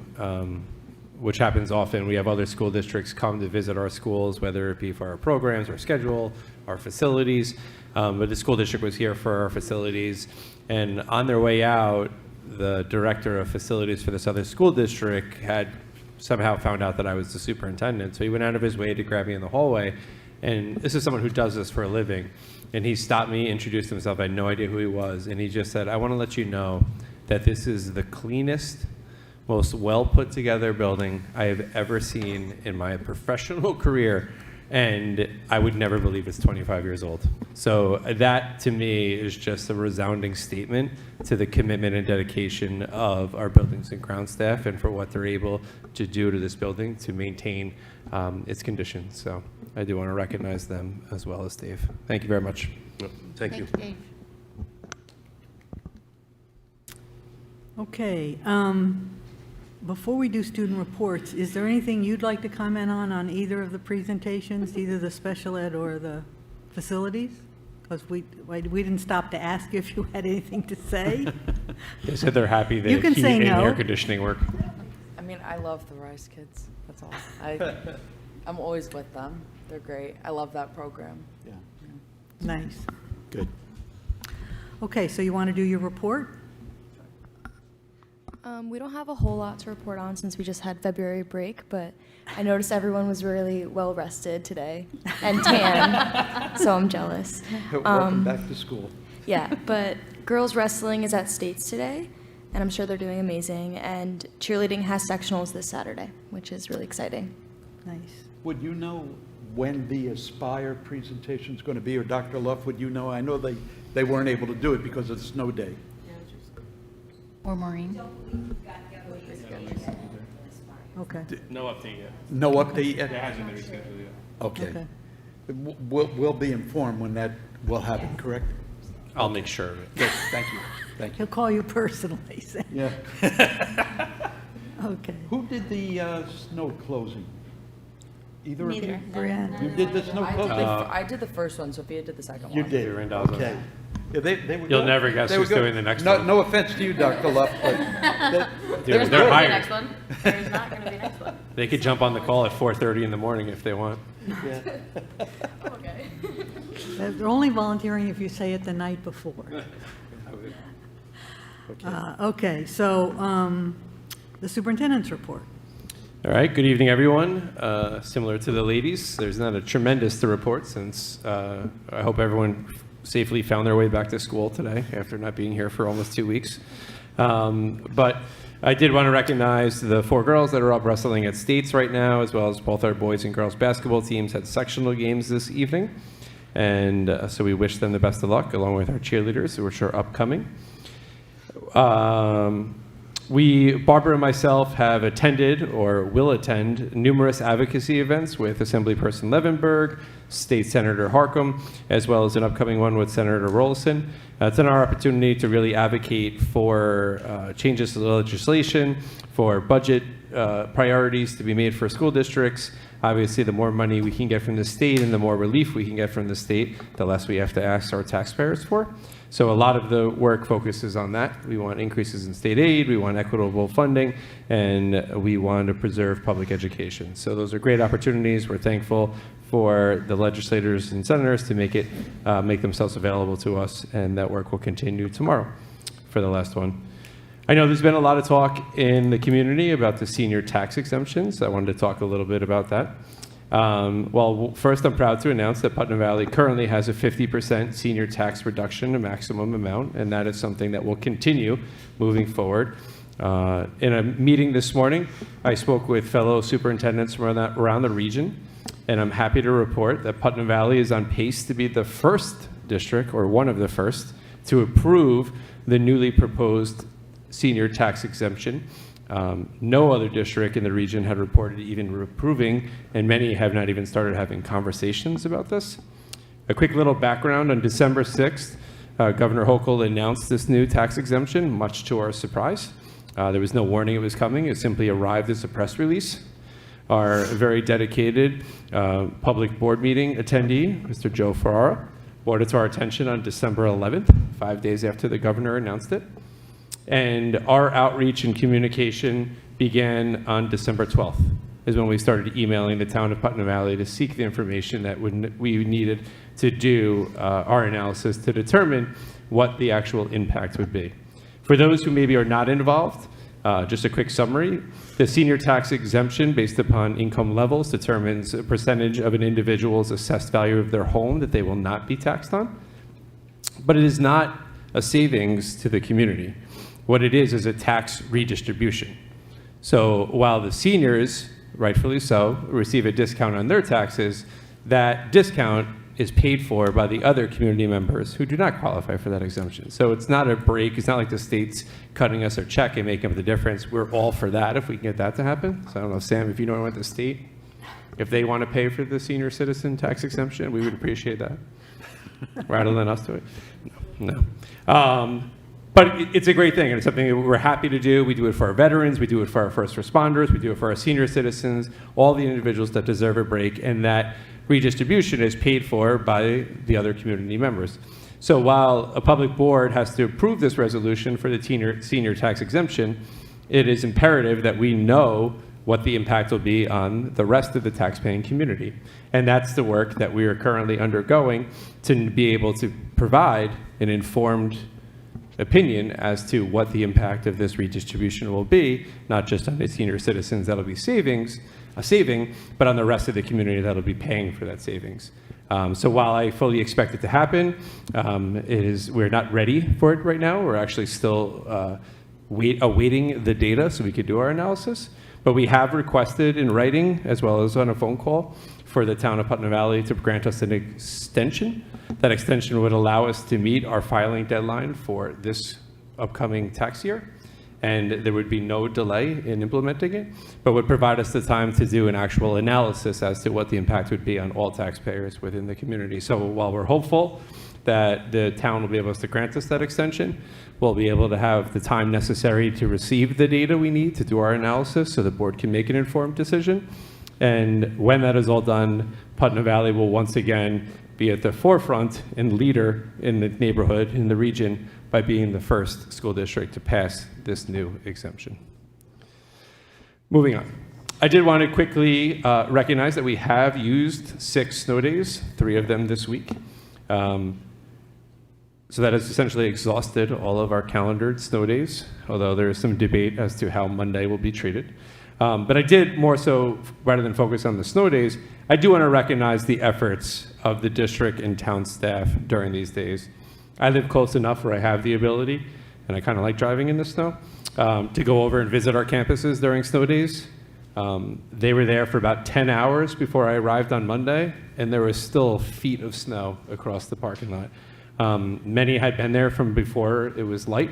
which happens often, we have other school districts come to visit our schools, whether it be for our programs, our schedule, our facilities. But the school district was here for our facilities. And on their way out, the director of facilities for this other school district had somehow found out that I was the superintendent. So he went out of his way to grab me in the hallway. And this is someone who does this for a living. And he stopped me, introduced himself. I had no idea who he was. And he just said, I want to let you know that this is the cleanest, most well put together building I have ever seen in my professional career. And I would never believe it's 25 years old. So that, to me, is just a resounding statement to the commitment and dedication of our buildings and ground staff and for what they're able to do to this building to maintain its condition. So I do want to recognize them as well as Dave. Thank you very much. Thank you. Dave. Okay, before we do student reports, is there anything you'd like to comment on either of the presentations, either the special ed or the facilities? Because we didn't stop to ask you if you had anything to say. They said they're happy that You can heat say and no. air conditioning work. I mean, I love the Rise kids. That's all. I'm always with them. They're great. I love that program. Yeah, Nice. good. Okay, so you want to do your report? We don't have a whole lot to report on since we just had February break, but I noticed everyone was really well rested today and tan, so I'm jealous. Welcome back to school. Yeah, but girls wrestling is at States today, and I'm sure they're doing amazing. And cheerleading has sectionals this Saturday, which is really exciting. Nice. Would you know when the Aspire presentation is going to be, or Dr. Luff, would you know? I know they weren't able to do it because of the snow day. Or Maureen? Okay. No update yet. No update yet? hasn't been rescheduled yet. Okay. Okay. We'll be informed when that will happen, correct? I'll make sure of it. Good, thank you, thank you. He'll call you personally. Sam. Yeah. Okay. Who did the snow closing? Either of you? Neither. Brianna. You did the snow closing? I did the first one. Sophia did the second one. You did, You're in Dallas. okay. Yeah, they were You'll good. never guess They were who's good. doing the next No, one. no offense to you, Dr. Luff, but They're good. hired. one. There's not going to be next one. They could jump on the call at 4:30 in the morning if they want. Okay. They're only volunteering if you say it the night before. Okay, so the superintendent's report. All right, good evening, everyone. Similar to the ladies, there's not a tremendous to report since I hope everyone safely found their way back to school today after not being here for almost 2 weeks. But I did want to recognize the 4 girls that are up wrestling at States right now, as well as both our boys and girls basketball teams had sectional games this evening. And so we wish them the best of luck, along with our cheerleaders, which are upcoming. Barbara and myself have attended or will attend numerous advocacy events with Assemblyperson Levenberg, State Senator Harcum, as well as an upcoming one with Senator Rollison. It's an opportunity to really advocate for changes to the legislation, for budget priorities to be made for school districts. Obviously, the more money we can get from the state and the more relief we can get from the state, the less we have to ask our taxpayers for. So a lot of the work focuses on that. We want increases in state aid, we want equitable funding, and we want to preserve public education. So those are great opportunities. We're thankful for the legislators and senators to make themselves available to us, and that work will continue tomorrow for the last one. I know there's been a lot of talk in the community about the senior tax exemptions. I wanted to talk a little bit about that. Well, first, I'm proud to announce that Putnam Valley currently has a 50% senior tax reduction, a maximum amount, and that is something that will continue moving forward. In a meeting this morning, I spoke with fellow superintendents from around the region, and I'm happy to report that Putnam Valley is on pace to be the first district, or one of the first, to approve the newly proposed senior tax exemption. No other district in the region had reported even approving, and many have not even started having conversations about this. A quick little background: on December 6th, Governor Hochul announced this new tax exemption, much to our surprise. There was no warning it was coming. It simply arrived as a press release. Our very dedicated public board meeting attendee, Mr. Joe Ferrara, brought it to our attention on December 11th, 5 days after the governor announced it. And our outreach and communication began on December 12th, is when we started emailing the town of Putnam Valley to seek the information that we needed to do our analysis to determine what the actual impact would be. For those who maybe are not involved, just a quick summary. The senior tax exemption based upon income levels determines a percentage of an individual's assessed value of their home that they will not be taxed on. But it is not a savings to the community. What it is a tax redistribution. So while the seniors, rightfully so, receive a discount on their taxes, that discount is paid for by the other community members who do not qualify for that exemption. So it's not a break. It's not like the state's cutting us a check and making up the difference. We're all for that if we can get that to happen. So I don't know, Sam, if you know what the state, if they want to pay for the senior citizen tax exemption, we would appreciate that. Rather than us do it. No. But it's a great thing, and it's something that we're happy to do. We do it for our veterans, we do it for our first responders, we do it for our senior citizens, all the individuals that deserve a break, and that redistribution is paid for by the other community members. So while a public board has to approve this resolution for the senior tax exemption, it is imperative that we know what the impact will be on the rest of the taxpaying community. And that's the work that we are currently undergoing to be able to provide an informed opinion as to what the impact of this redistribution will be, not just on the senior citizens that'll be a saving, but on the rest of the community that'll be paying for that savings. So while I fully expect it to happen, we're not ready for it right now. We're actually still awaiting the data so we could do our analysis. But we have requested in writing, as well as on a phone call, for the town of Putnam Valley to grant us an extension. That extension would allow us to meet our filing deadline for this upcoming tax year, and there would be no delay in implementing it, but would provide us the time to do an actual analysis as to what the impact would be on all taxpayers within the community. So while we're hopeful that the town will be able to grant us that extension, we'll be able to have the time necessary to receive the data we need to do our analysis so the board can make an informed decision. And when that is all done, Putnam Valley will once again be at the forefront and leader in the neighborhood, in the region, by being the first school district to pass this new exemption. Moving on. I did want to quickly recognize that we have used 6 snow days, 3 of them this week. So that has essentially exhausted all of our calendared snow days, although there is some debate as to how Monday will be treated. But I did more so, rather than focus on the snow days, I do want to recognize the efforts of the district and town staff during these days. I live close enough where I have the ability, and I kind of like driving in the snow, to go over and visit our campuses during snow days. They were there for about 10 hours before I arrived on Monday, and there was still feet of snow across the parking lot. Many had been there from before it was light,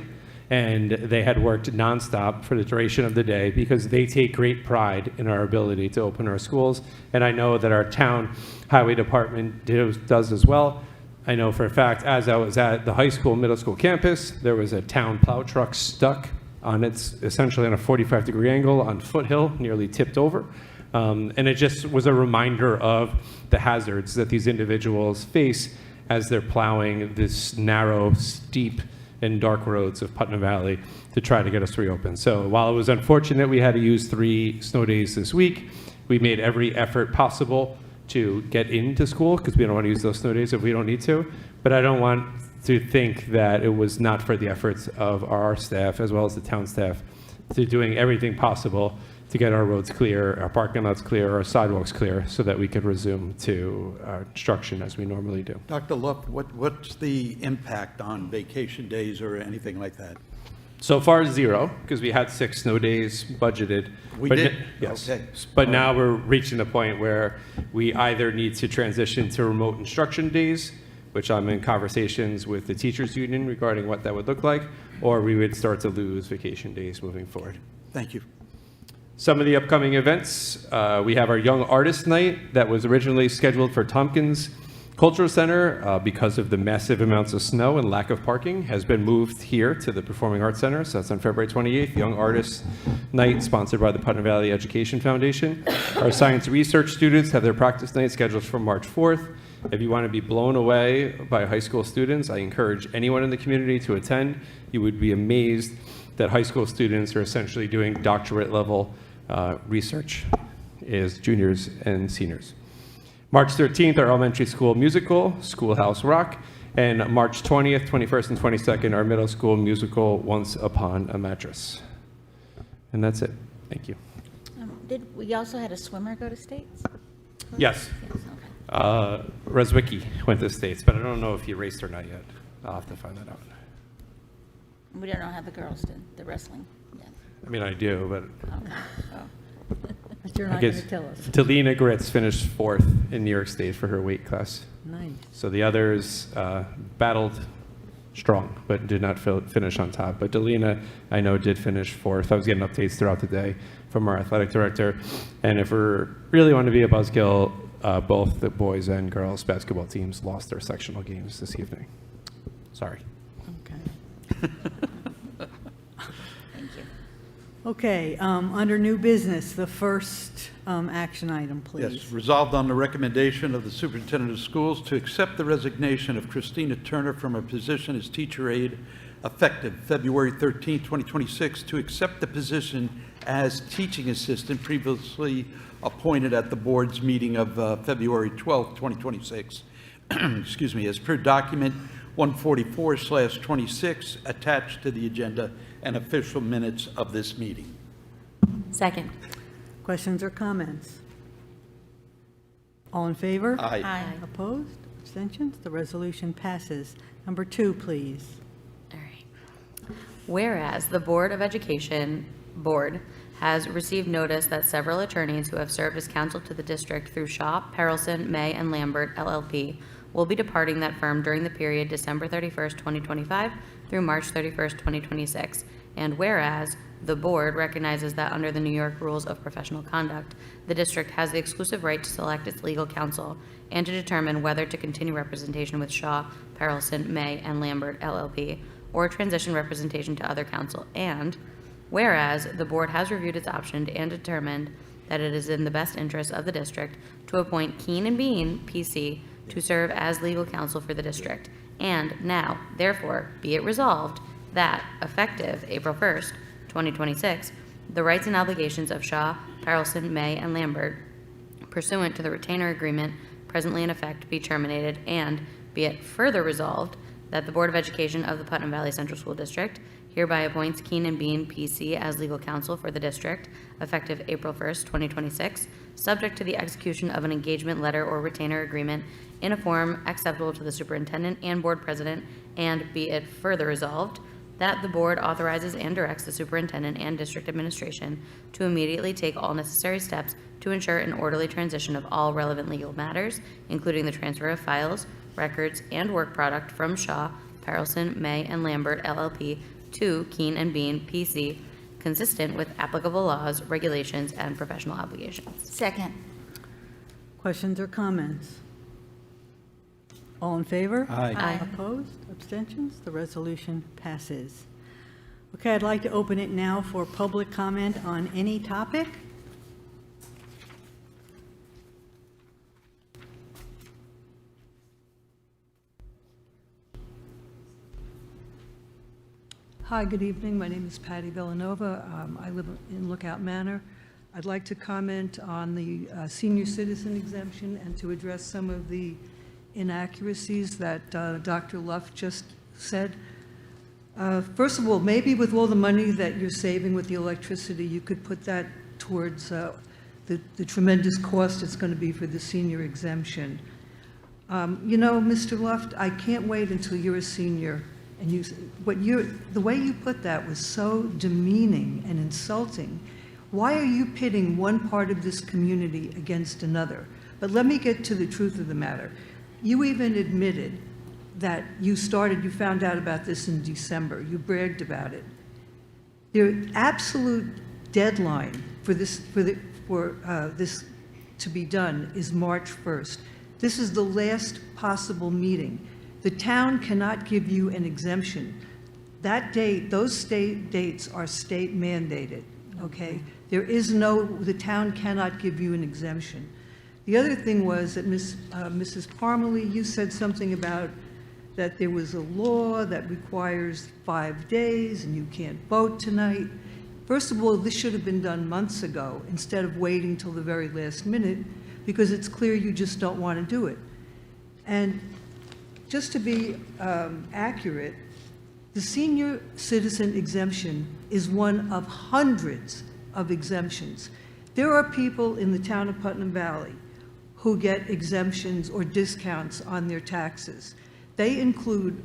and they had worked nonstop for the duration of the day because they take great pride in our ability to open our schools. And I know that our town highway department does as well. I know for a fact, as I was at the high school, middle school campus, there was a town plow truck stuck on essentially on a 45-degree angle on Foothill, nearly tipped over. And it just was a reminder of the hazards that these individuals face as they're plowing this narrow, steep, and dark roads of Putnam Valley to try to get us reopened. So while it was unfortunate we had to use 3 snow days this week, we made every effort possible to get into school because we don't want to use those snow days if we don't need to. But I don't want to think that it was not for the efforts of our staff as well as the town staff to doing everything possible to get our roads clear, our parking lots clear, our sidewalks clear, so that we could resume to instruction as we normally do. Dr. Luft, what's the impact on vacation days or anything like that? So far, 0, because we had 6 snow days budgeted. We But did? Yes. Okay. But now we're reaching the point where we either need to transition to remote instruction days, which I'm in conversations with the teachers union regarding what that would look like, or we would start to lose vacation days moving forward. Thank you. Some of the upcoming events, we have our Young Artist Night that was originally scheduled for Tompkins Cultural Center because of the massive amounts of snow and lack of parking has been moved here to the Performing Arts Center. So that's on February 28th, Young Artist Night sponsored by the Putnam Valley Education Foundation. Our science research students have their practice night scheduled for March 4th. If you want to be blown away by high school students, I encourage anyone in the community to attend. You would be amazed that high school students are essentially doing doctorate level research as juniors and seniors. March 13th, our elementary school musical, Schoolhouse Rock. And March 20th, 21st, and 22nd, our middle school musical, Once Upon a Mattress. And that's it. Thank you. We also had a swimmer go to states? Yes. Yes, okay. Reswicki went to States, but I don't know if he raced or not yet. I'll have to find that out. We don't know how the girls did, the wrestling. Yeah. I mean, I do, but Okay. Oh. But you're I not going guess to tell us. Talina Gritz finished 4th in New York State for her weight class. Nice. So the others battled strong, but did not finish on top. But Delina, I know, did finish 4th. I was getting updates throughout the day from our athletic director. And if we really want to be a buzzkill, both the boys and girls basketball teams lost their sectional games this evening. Sorry. Okay. Thank you. Okay, under new business, the first action item, please. Yes, resolved on the recommendation of the superintendent of schools to accept the resignation of Christina Turner from her position as teacher aide effective February 13, 2026, to accept the position as teaching assistant previously appointed at the board's meeting of February 12, 2026. Excuse me, as per document 144/26 attached to the agenda and official minutes of this meeting. Second. Questions or comments? All in favor? Aye. Aye. Opposed? Abstentions? The resolution passes. Number 2, please. All right. Whereas the Board of Education Board has received notice that several attorneys who have served as counsel to the district through Shaw, Perelson, May, and Lambert LLP will be departing that firm during the period December 31st, 2025 through March 31st, 2026. And whereas the board recognizes that under the New York Rules of Professional Conduct, the district has the exclusive right to select its legal counsel and to determine whether to continue representation with Shaw, Perelson, May, and Lambert LLP, or transition representation to other counsel. And whereas the board has reviewed its options and determined that it is in the best interest of the district to appoint Keen and Bean, PC, to serve as legal counsel for the district. And now, therefore, be it resolved that, effective April 1st, 2026, the rights and obligations of Shaw, Perelson, May, and Lambert, pursuant to the retainer agreement presently in effect, be terminated, and be it further resolved that the Board of Education of the Putnam Valley Central School District hereby appoints Keen and Bean, PC, as legal counsel for the district, effective April 1st, 2026, subject to the execution of an engagement letter or retainer agreement in a form acceptable to the superintendent and board president, and be it further resolved that the board authorizes and directs the superintendent and district administration to immediately take all necessary steps to ensure an orderly transition of all relevant legal matters, including the transfer of files, records, and work product from Shaw, Perelson, May, and Lambert LLP to Keen and Bean, PC, consistent with applicable laws, regulations, and professional obligations. Second. Questions or comments? All in favor? Aye. Aye. Opposed? Abstentions? The resolution passes. Okay, I'd like to open it now for public comment on any topic. Hi, good evening. My name is Patty Villanova. I live in Lookout Manor. I'd like to comment on the senior citizen exemption and to address some of the inaccuracies that Dr. Luff just said. First of all, maybe with all the money that you're saving with the electricity, you could put that towards the tremendous cost it's going to be for the senior exemption. You know, Mr. Luft, I can't wait until you're a senior. And the way you put that was so demeaning and insulting. Why are you pitting one part of this community against another? But let me get to the truth of the matter. You even admitted that you found out about this in December. You bragged about it. The absolute deadline for this to be done is March 1st. This is the last possible meeting. The town cannot give you an exemption. That date, those state dates are state mandated, okay? The town cannot give you an exemption. The other thing was that Mrs. Parmalee, you said something about that there was a law that requires 5 days and you can't vote tonight. First of all, this should have been done months ago instead of waiting till the very last minute, because it's clear you just don't want to do it. And just to be accurate, the senior citizen exemption is one of hundreds of exemptions. There are people in the town of Putnam Valley who get exemptions or discounts on their taxes. They include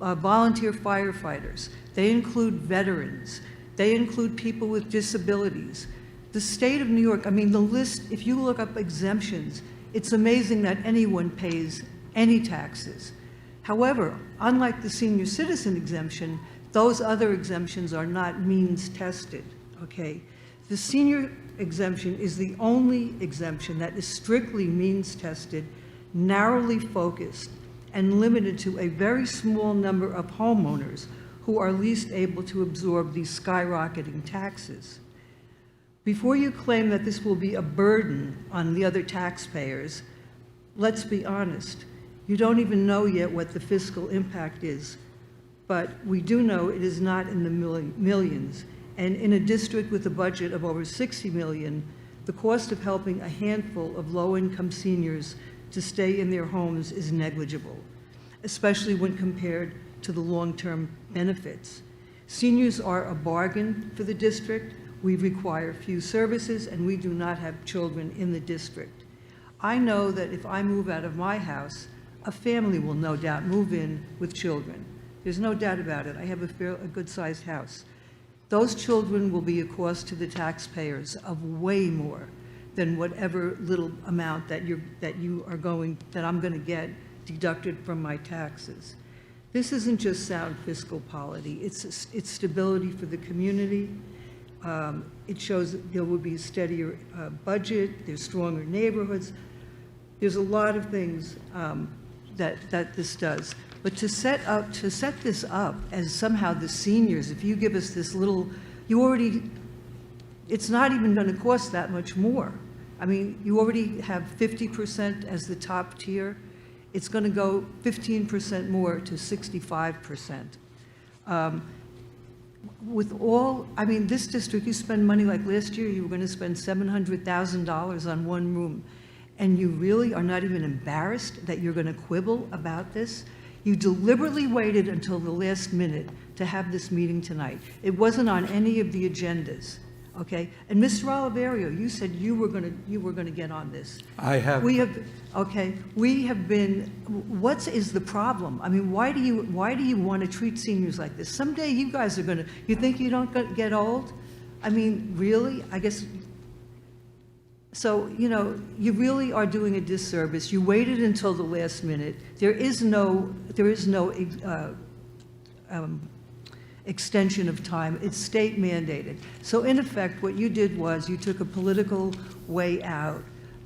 volunteer firefighters. They include veterans. They include people with disabilities. The state of New York, I mean, the list, if you look up exemptions, it's amazing that anyone pays any taxes. However, unlike the senior citizen exemption, those other exemptions are not means tested, okay? The senior exemption is the only exemption that is strictly means tested, narrowly focused, and limited to a very small number of homeowners who are least able to absorb these skyrocketing taxes. Before you claim that this will be a burden on the other taxpayers, let's be honest. You don't even know yet what the fiscal impact is, but we do know it is not in the millions. And in a district with a budget of over 60 million, the cost of helping a handful of low-income seniors to stay in their homes is negligible, especially when compared to the long-term benefits. Seniors are a bargain for the district. We require few services, and we do not have children in the district. I know that if I move out of my house, a family will no doubt move in with children. There's no doubt about it. I have a good-sized house. Those children will be a cost to the taxpayers of way more than whatever little amount that I'm going to get deducted from my taxes. This isn't just sound fiscal policy. It's stability for the community. It shows that there will be a steadier budget. There's stronger neighborhoods. There's a lot of things that this does. But to set this up as somehow the seniors, if you give us this little, it's not even going to cost that much more. I mean, you already have 50% as the top tier. It's going to go 15% more to 65%. I mean, this district, you spend money like last year, you were going to spend $700,000 on one room. And you really are not even embarrassed that you're going to quibble about this? You deliberately waited until the last minute to have this meeting tonight. It wasn't on any of the agendas, okay? And Mr. Oliverio, you said you were going to get on this. I have. We have been. What is the problem? I mean, why do you want to treat seniors like this? Someday you guys are going to. You think you don't get old? I mean, really? I guess. So, you know, you really are doing a disservice. You waited until the last minute. There is no extension of time. It's state mandated. So in effect, what you did was you took a political way out.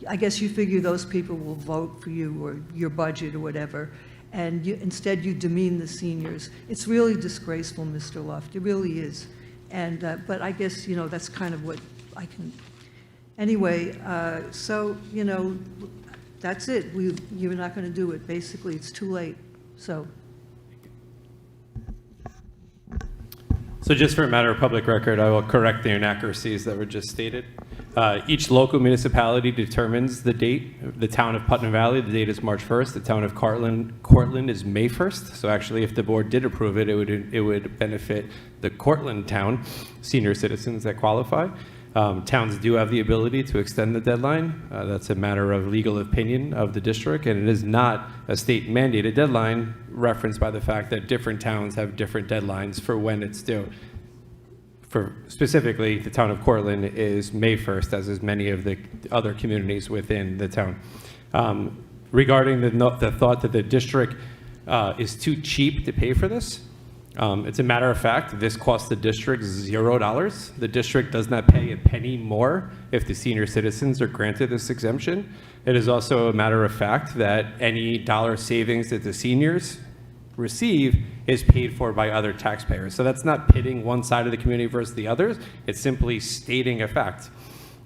I guess you figure those people will vote for you or your budget or whatever, and instead you demean the seniors. It's really disgraceful, Mr. Luft. It really is. And but I guess, you know, that's kind of what I can. Anyway, so, you know, that's it. You're not going to do it. Basically, it's too late. So just for a matter of public record, I will correct the inaccuracies that were just stated. Each local municipality determines the date. The town of Putnam Valley, the date is March 1st. The town of Cortland is May 1st. So actually, if the board did approve it, it would benefit the Cortland town senior citizens that qualify. Towns do have the ability to extend the deadline. That's a matter of legal opinion of the district, and it is not a state mandated deadline referenced by the fact that different towns have different deadlines for when it's due. For specifically, the town of Cortland is May 1st, as is many of the other communities within the town. Regarding the thought that the district is too cheap to pay for this, it's a matter of fact, this costs the district $0. The district does not pay a penny more if the senior citizens are granted this exemption. It is also a matter of fact that any dollar savings that the seniors receive is paid for by other taxpayers. So that's not pitting one side of the community versus the others. It's simply stating a fact,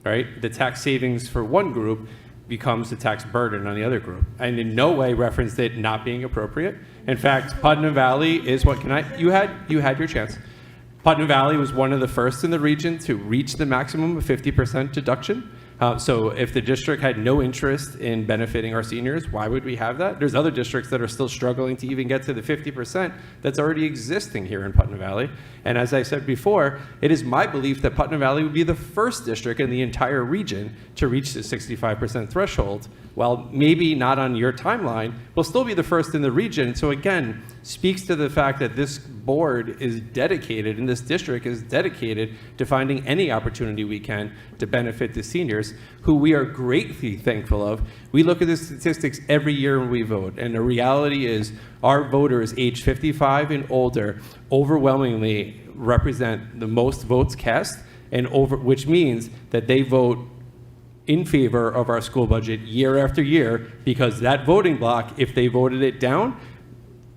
right? The tax savings for one group becomes a tax burden on the other group, and in no way referenced it not being appropriate. In fact, Putnam Valley is what you had your chance. Putnam Valley was one of the first in the region to reach the maximum of 50% deduction. So if the district had no interest in benefiting our seniors, why would we have that? There's other districts that are still struggling to even get to the 50% that's already existing here in Putnam Valley. And as I said before, it is my belief that Putnam Valley would be the first district in the entire region to reach the 65% threshold. While maybe not on your timeline, we'll still be the first in the region. So again, speaks to the fact that this board is dedicated, and this district is dedicated to finding any opportunity we can to benefit the seniors, who we are greatly thankful of. We look at the statistics every year when we vote, and the reality is our voters age 55 and older overwhelmingly represent the most votes cast, and which means that they vote in favor of our school budget year after year, because that voting block, if they voted it down,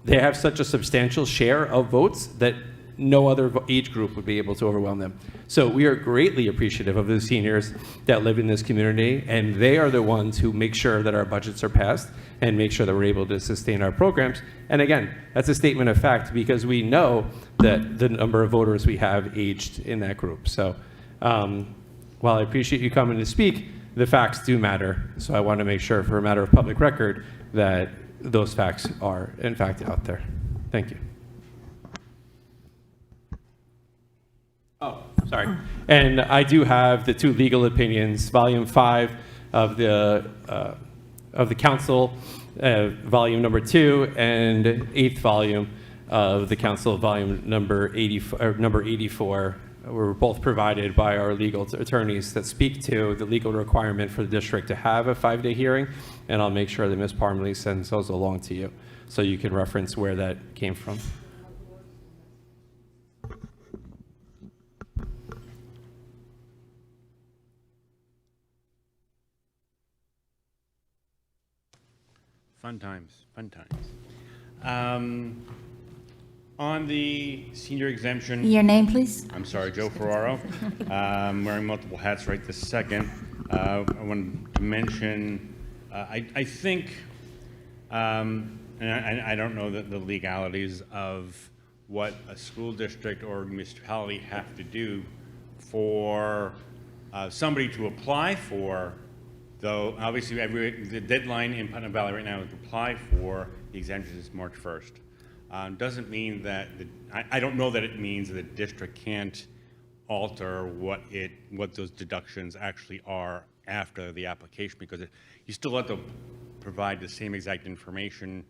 they have such a substantial share of votes that no other age group would be able to overwhelm them. So we are greatly appreciative of the seniors that live in this community, and they are the ones who make sure that our budgets are passed and make sure that we're able to sustain our programs. And again, that's a statement of fact, because we know that the number of voters we have aged in that group. So while I appreciate you coming to speak, the facts do matter. So I want to make sure, for a matter of public record, that those facts are in fact out there. Thank you. Oh, sorry. And I do have the 2 legal opinions, volume 5 of the council, volume number 2, and 8th volume of the council, volume number 84. Were both provided by our legal attorneys that speak to the legal requirement for the district to have a 5-day hearing, and I'll make sure that Ms. Parmalee sends those along to you so you can reference where that came from. Fun times, fun times. On the senior exemption. Your name, please? I'm sorry, Joe Ferraro. I'm wearing multiple hats right this second. I wanted to mention, I think, and I don't know the legalities of what a school district or municipality have to do for somebody to apply for, though obviously the deadline in Putnam Valley right now to apply for the exemption is March 1st. Doesn't mean that I don't know that it means that the district can't alter what those deductions actually are after the application, because you still have to provide the same exact information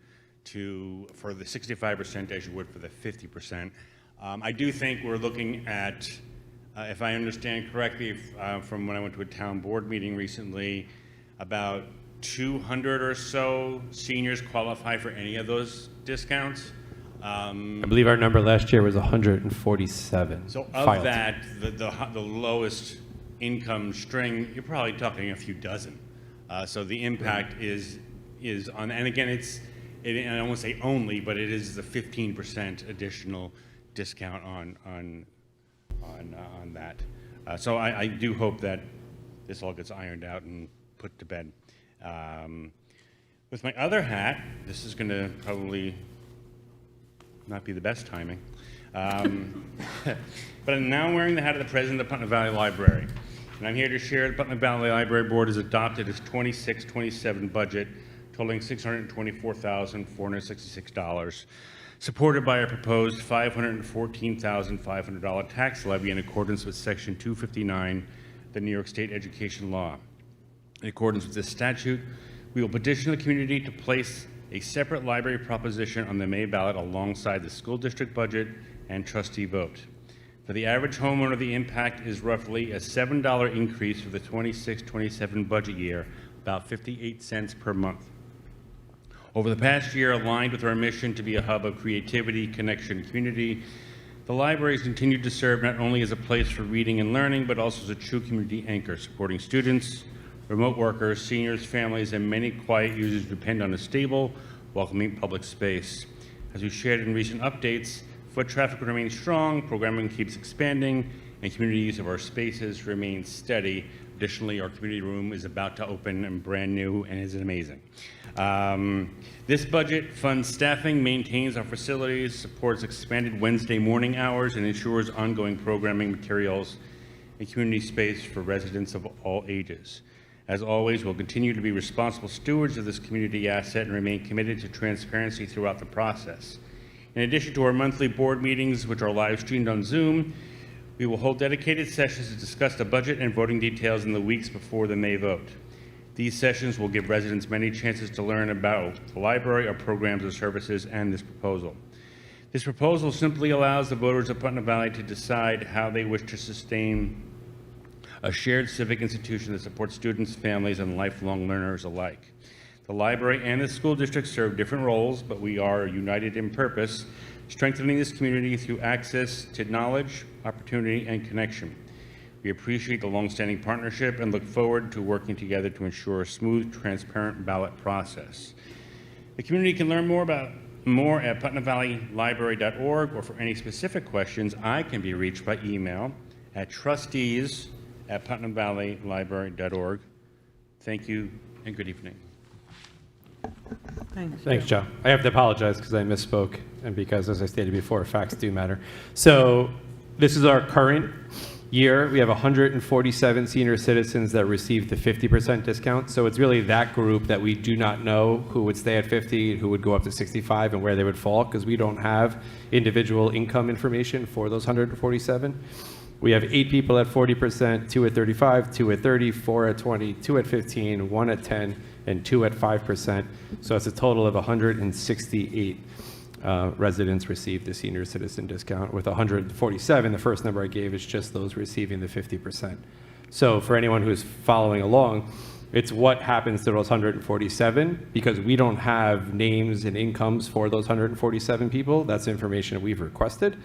for the 65% as you would for the 50%. I do think we're looking at, if I understand correctly, from when I went to a town board meeting recently, about 200 or so seniors qualify for any of those discounts. I believe our number last year was 147. So of that, the lowest income string, you're probably talking a few dozen. So the impact is on, and again, and I won't say only, but it is the 15% additional discount on that. So I do hope that this all gets ironed out and put to bed. With my other hat, this is going to probably not be the best timing. But I'm now wearing the hat of the president of the Putnam Valley Library. And I'm here to share the Putnam Valley Library Board has adopted its 26-27 budget, totaling $624,466, supported by a proposed $514,500 tax levy in accordance with Section 259 of the New York State Education Law. In accordance with this statute, we will petition the community to place a separate library proposition on the May ballot alongside the school district budget and trustee vote. For the average homeowner, the impact is roughly a $7 increase for the 26-27 budget year, about 58 cents per month. Over the past year, aligned with our mission to be a hub of creativity, connection, and community, the library has continued to serve not only as a place for reading and learning, but also as a true community anchor, supporting students, remote workers, seniors, families, and many quiet users depend on a stable, welcoming public space. As we shared in recent updates, foot traffic remains strong, programming keeps expanding, and community use of our spaces remains steady. Additionally, our community room is about to open and brand new and is amazing. This budget funds staffing, maintains our facilities, supports expanded Wednesday morning hours, and ensures ongoing programming materials a community space for residents of all ages. As always, we'll continue to be responsible stewards of this community asset and remain committed to transparency throughout the process. In addition to our monthly board meetings, which are live streamed on Zoom, we will hold dedicated sessions to discuss the budget and voting details in the weeks before the May vote. These sessions will give residents many chances to learn about the library, our programs and services, and this proposal. This proposal simply allows the voters of Putnam Valley to decide how they wish to sustain a shared civic institution that supports students, families, and lifelong learners alike. The library and the school district serve different roles, but we are united in purpose, strengthening this community through access to knowledge, opportunity, and connection. We appreciate the longstanding partnership and look forward to working together to ensure a smooth, transparent ballot process. The community can learn more at putnamvalleylibrary.org, or for any specific questions, I can be reached by email at trustees@putnamvalleylibrary.org. Thank you and good evening. Thanks, Joe. I have to apologize because I misspoke and because, as I stated before, facts do matter. So this is our current year. We have 147 senior citizens that received the 50% discount. So it's really that group that we do not know who would stay at 50, who would go up to 65, and where they would fall, because we don't have individual income information for those 147. We have 8 people at 40%, 2 at 35, 2 at 30, 4 at 20, 2 at 15, 1 at 10, and 2 at 5%. So it's a total of 168 residents received the senior citizen discount. With 147, the first number I gave is just those receiving the 50%. So for anyone who's following along, it's what happens to those 147, because we don't have names and incomes for those 147 people. That's information we've requested.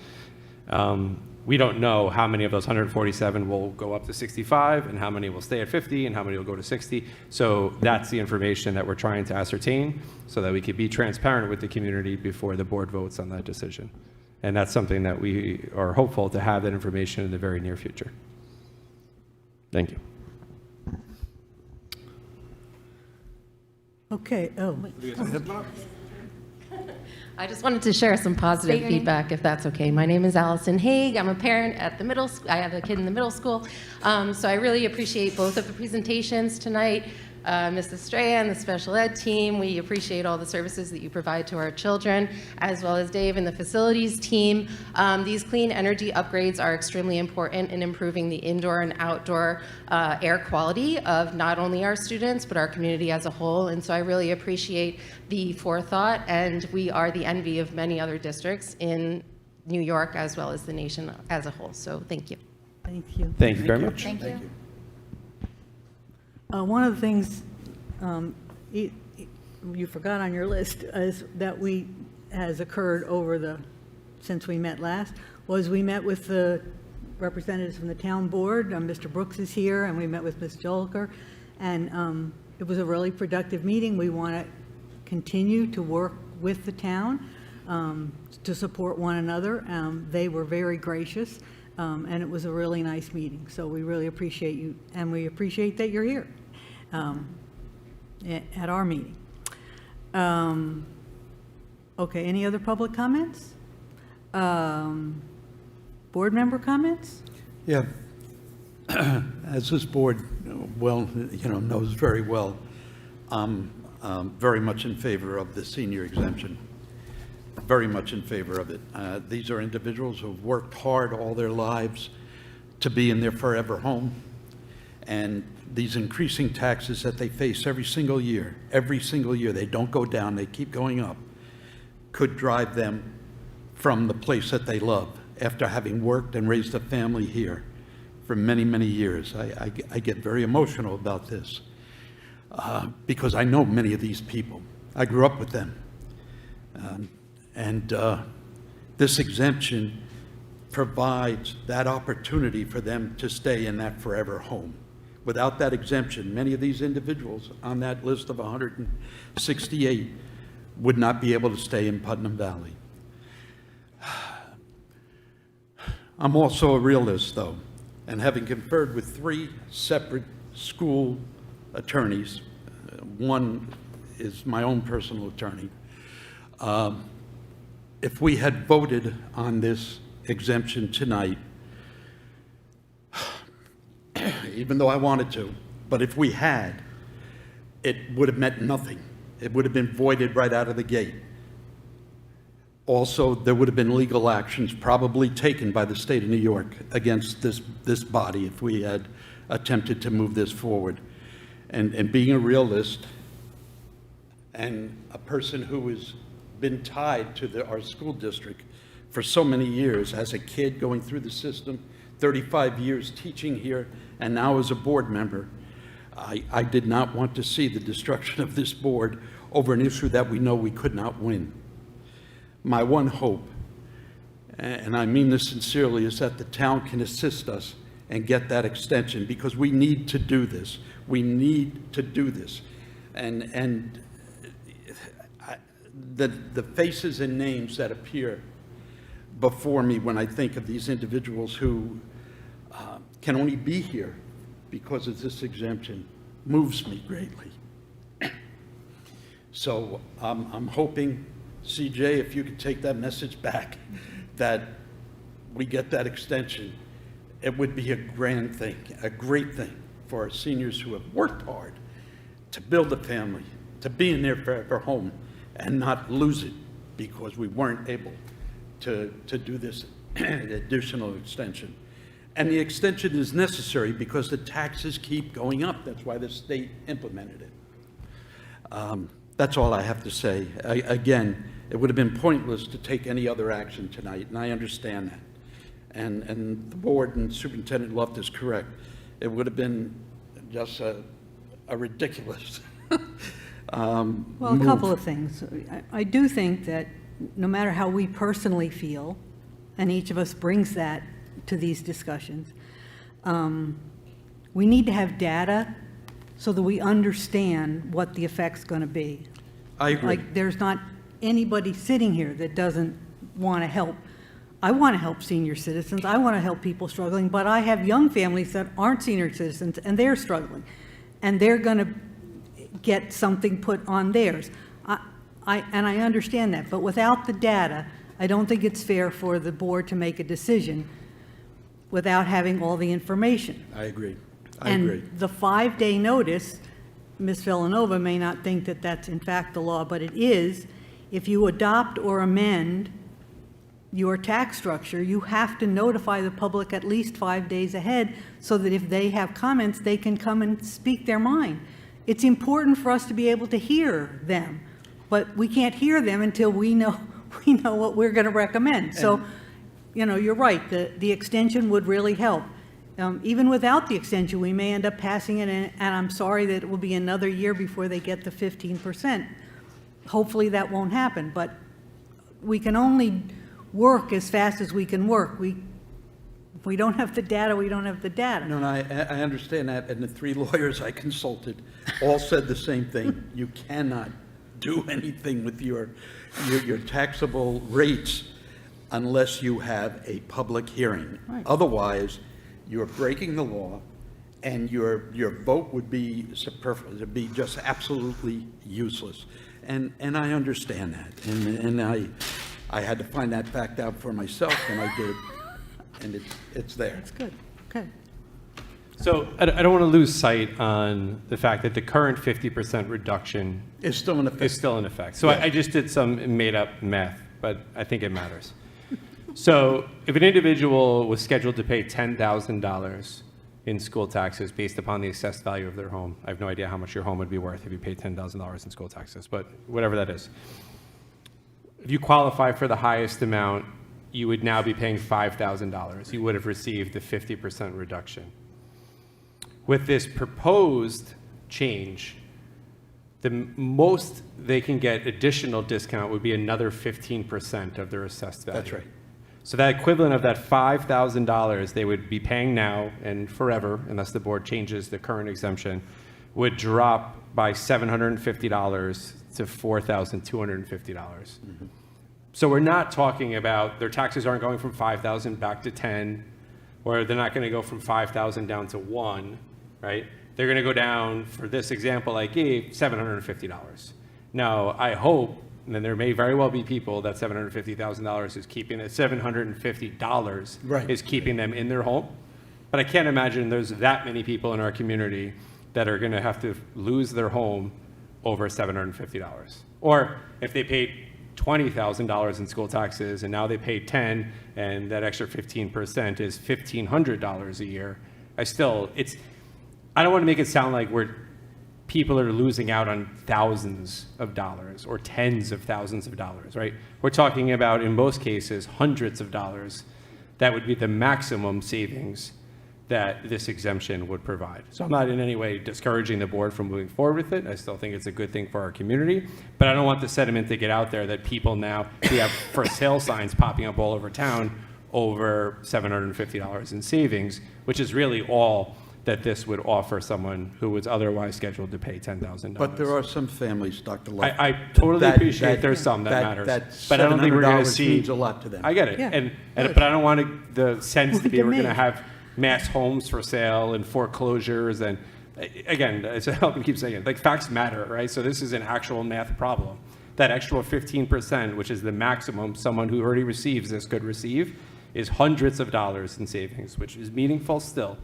We don't know how many of those 147 will go up to 65 and how many will stay at 50 and how many will go to 60. So that's the information that we're trying to ascertain so that we can be transparent with the community before the board votes on that decision. And that's something that we are hopeful to have that information in the very near future. Thank you. Okay, I just wanted to share some positive State your name. feedback, if that's okay. My name is Allison Haig. I'm a parent at the middle school. I have a kid in the middle school. So I really appreciate both of the presentations tonight. Ms. Estrella and the special ed team, we appreciate all the services that you provide to our children, as well as Dave and the facilities team. These clean energy upgrades are extremely important in improving the indoor and outdoor air quality of not only our students, but our community as a whole. And so I really appreciate the forethought, and we are the envy of many other districts in New York, as well as the nation as a whole. So thank you. thank you. Thank you very much. Thank you. One of the things you forgot on your list is that has occurred since we met last, was we met with the representatives from the town board. Mr. Brooks is here, and we met with Ms. Joliker, and it was a really productive meeting. We want to continue to work with the town to support one another. They were very gracious, and it was a really nice meeting. So we really appreciate you, and we appreciate that you're here at our meeting. Okay, any other public comments? Board member comments? Yeah. As this board knows very well, I'm very much in favor of the senior exemption. Very much in favor of it. These are individuals who have worked hard all their lives to be in their forever home. And these increasing taxes that they face every single year, they don't go down, they keep going up, could drive them from the place that they love after having worked and raised a family here for many, many years. I get very emotional about this because I know many of these people. I grew up with them. This exemption provides that opportunity for them to stay in that forever home. Without that exemption, many of these individuals on that list of 168 would not be able to stay in Putnam Valley. I'm also a realist, though, and having conferred with 3 separate school attorneys, one is my own personal attorney, if we had voted on this exemption tonight, even though I wanted to. But if we had, it would have meant nothing. It would have been voided right out of the gate. Also, there would have been legal actions probably taken by the state of New York against this body if we had attempted to move this forward. And being a realist and a person who has been tied to our school district for so many years, as a kid going through the system, 35 years teaching here, and now as a board member, I did not want to see the destruction of this board over an issue that we know we could not win. My one hope, and I mean this sincerely, is that the town can assist us and get that extension, because we need to do this. We need to do this. And the faces and names that appear before me when I think of these individuals who can only be here because of this exemption moves me greatly. So I'm hoping, CJ, if you could take that message back, that we get that extension. It would be a grand thing, a great thing for our seniors who have worked hard to build a family, to be in their forever home, and not lose it because we weren't able to do this additional extension. And the extension is necessary because the taxes keep going up. That's why the state implemented it. That's all I have to say. Again, it would have been pointless to take any other action tonight, and I understand that. And the board and Superintendent Luft is correct. It would have been just a ridiculous Well, a couple of things. I do think that no matter how we personally feel, and each of us brings that to these discussions, we need to have data so that we understand what the effect's going to be. I agree. Like, there's not anybody sitting here that doesn't want to help. I want to help senior citizens. I want to help people struggling, but I have young families that aren't senior citizens, and they're struggling, and they're going to get something put on theirs. And I understand that, but without the data, I don't think it's fair for the board to make a decision without having all the information. I agree. I agree. And the 5-day notice, Ms. Villanova may not think that that's in fact the law, but it is. If you adopt or amend your tax structure, you have to notify the public at least 5 days ahead so that if they have comments, they can come and speak their mind. It's important for us to be able to hear them, but we can't hear them until we know what we're going to recommend. So, you know, you're right, the extension would really help. Even without the extension, we may end up passing it, and I'm sorry that it will be another year before they get the 15%. Hopefully that won't happen, but we can only work as fast as we can work. If we don't have the data, we don't have the data. No, I understand that, and the 3 lawyers I consulted all said the same thing. You cannot do anything with your taxable rates unless you have a public hearing. Right. Otherwise, you're breaking the law, and your vote would be superfluous. It'd be just absolutely useless. And I understand that, and I had to find that fact out for myself, and I did, and it's there. That's good. Okay. So I don't want to lose sight on the fact that the current 50% reduction It's still in effect. is still in effect. So Yeah. I just did some made-up math, but I think it matters. So if an individual was scheduled to pay $10,000 in school taxes based upon the assessed value of their home, I have no idea how much your home would be worth if you paid $10,000 in school taxes, but whatever that is. If you qualify for the highest amount, you would now be paying $5,000. You would have received the 50% reduction. With this proposed change, the most they can get additional discount would be another 15% of their assessed value. That's right. So that equivalent of that $5,000 they would be paying now and forever, unless the board changes the current exemption, would drop by $750 to $4,250. So we're not talking about their taxes aren't going from 5,000 back to 10, or they're not going to go from 5,000 down to 1, right? They're going to go down, for this example I gave, $750. Now, I hope, and then there may very well be people that $750,000 is keeping it, $750 Right. is keeping them in their home. But I can't imagine there's that many people in our community that are going to have to lose their home over $750. Or if they paid $20,000 in school taxes and now they pay 10, and that extra 15% is $1,500 a year. I don't want to make it sound like people are losing out on thousands of dollars or tens of thousands of dollars, right? We're talking about, in most cases, hundreds of dollars. That would be the maximum savings that this exemption would provide. So I'm not in any way discouraging the board from moving forward with it. I still think it's a good thing for our community, but I don't want the sentiment to get out there that people now, we have for sale signs popping up all over town over $750 in savings, which is really all that this would offer someone who was otherwise scheduled to pay $10,000. But there are some families, Dr. Love. I totally appreciate there's some that matters, but I don't think we're going to $700 see. means a lot to them. I get it, Yeah. but I don't want the sense to be to we're going to me. have mass homes for sale and foreclosures, and again, as I keep saying it, like facts matter, right? So this is an actual math problem. That extra 15%, which is the maximum someone who already receives this could receive, is hundreds of dollars in savings, which is meaningful still,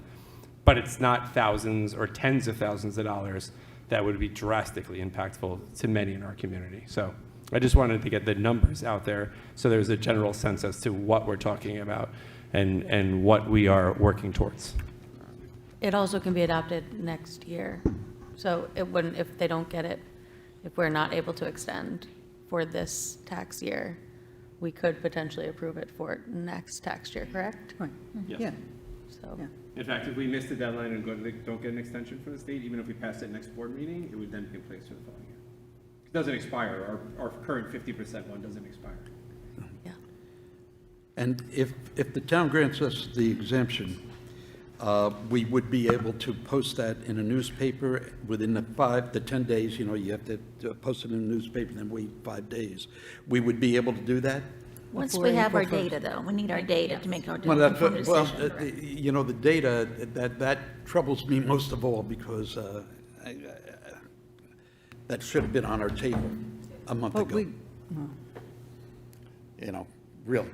but it's not thousands or tens of thousands of dollars that would be drastically impactful to many in our community. So I just wanted to get the numbers out there so there's a general sense as to what we're talking about and what we are working towards. It also can be adopted next year. So it wouldn't, if they don't get it, if we're not able to extend for this tax year, we could potentially approve it for next tax year, correct? Right, Yes. yeah. So, Yeah. In fact, if we miss the deadline and don't get an extension from the state, even if we pass it next board meeting, it would then be in place for the following year. It doesn't expire. Our current 50% one doesn't expire. yeah. And if the town grants us the exemption, we would be able to post that in a newspaper within the 5 to 10 days. You know, you have to post it in a newspaper, then wait 5 days. We would be able to do that? Once Before we have our April 1st. data, though, we need our data to make our Well, that's informed what- well, decision. right? you know, the data, that troubles me most of all because that should have been on our table a month But ago. You know, really,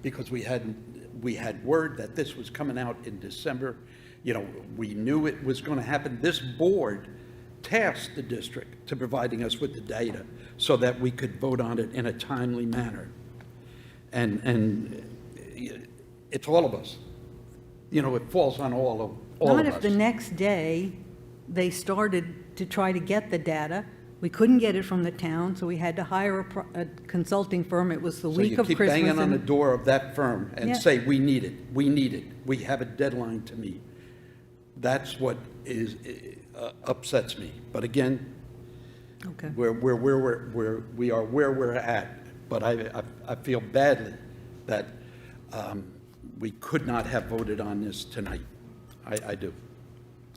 because we had word that this was coming out in December. You know, we knew it was going to happen. This board tasked the district to providing us with the data so that we could vote on it in a timely manner. And it's all of us. You know, it falls on all of Not us. if the next day they started to try to get the data. We couldn't get it from the town, so we had to hire a consulting firm. It was the So week you of keep Christmas. banging on the and- door of that firm and Yeah. say, we need it, we need it, we have a deadline to meet. That's what upsets me. But again, Okay. we are where we're at. But I feel badly that we could not have voted on this tonight. I do.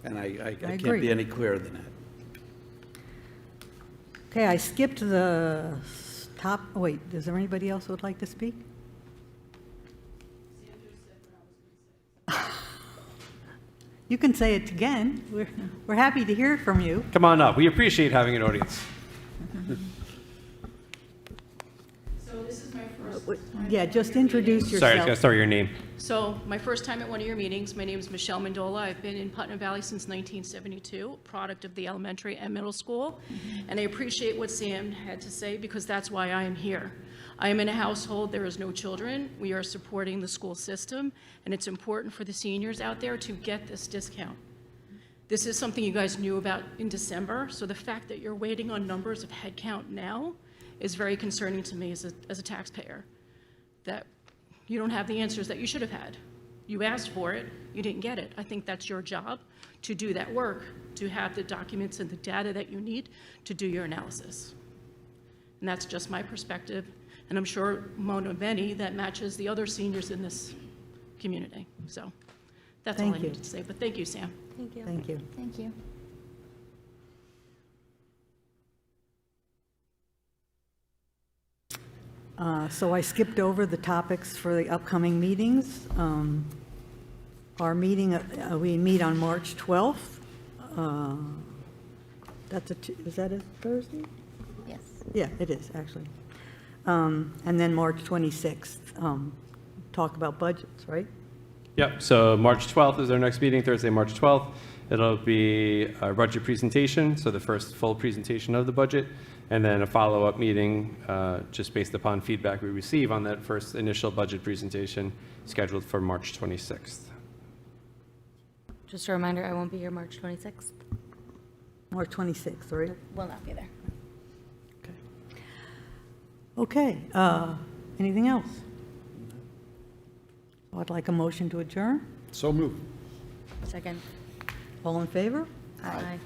And I can't agree. be any clearer than that. Okay, I skipped the top, wait, is there anybody else who would like to speak? You can say it again. We're happy to hear from you. Come on up. We appreciate having an audience. So this is my first. Yeah, just introduce yourself. Sorry, I was going to start your name. So my first time at one of your meetings. My name is Michelle Mendola. I've been in Putnam Valley since 1972, product of the elementary and middle school. And I appreciate what Sam had to say because that's why I am here. I am in a household, there is no children. We are supporting the school system, and it's important for the seniors out there to get this discount. This is something you guys knew about in December, so the fact that you're waiting on numbers of headcount now is very concerning to me as a taxpayer, that you don't have the answers that you should have had. You asked for it, you didn't get it. I think that's your job, to do that work, to have the documents and the data that you need to do your analysis. And that's just my perspective, and I'm sure one of many that matches the other seniors in this community. So that's all I Thank you. needed to say, but thank you, Sam. Thank you. Thank you. Thank you. So I skipped over the topics for the upcoming meetings. Our meeting, we meet on March 12th. Is that a Thursday? Yes. Yeah, it is, actually. And then March 26th, talk about budgets, right? Yep, so March 12th is our next meeting, Thursday, March 12th. It'll be our budget presentation, so the first full presentation of the budget, and then a follow-up meeting just based upon feedback we receive on that first initial budget presentation scheduled for March 26th. Just a reminder, I won't be here March 26th. March 26th, right? Will not be there. Okay, anything else? I'd like a motion to adjourn. So moved. Second. All in favor? Aye.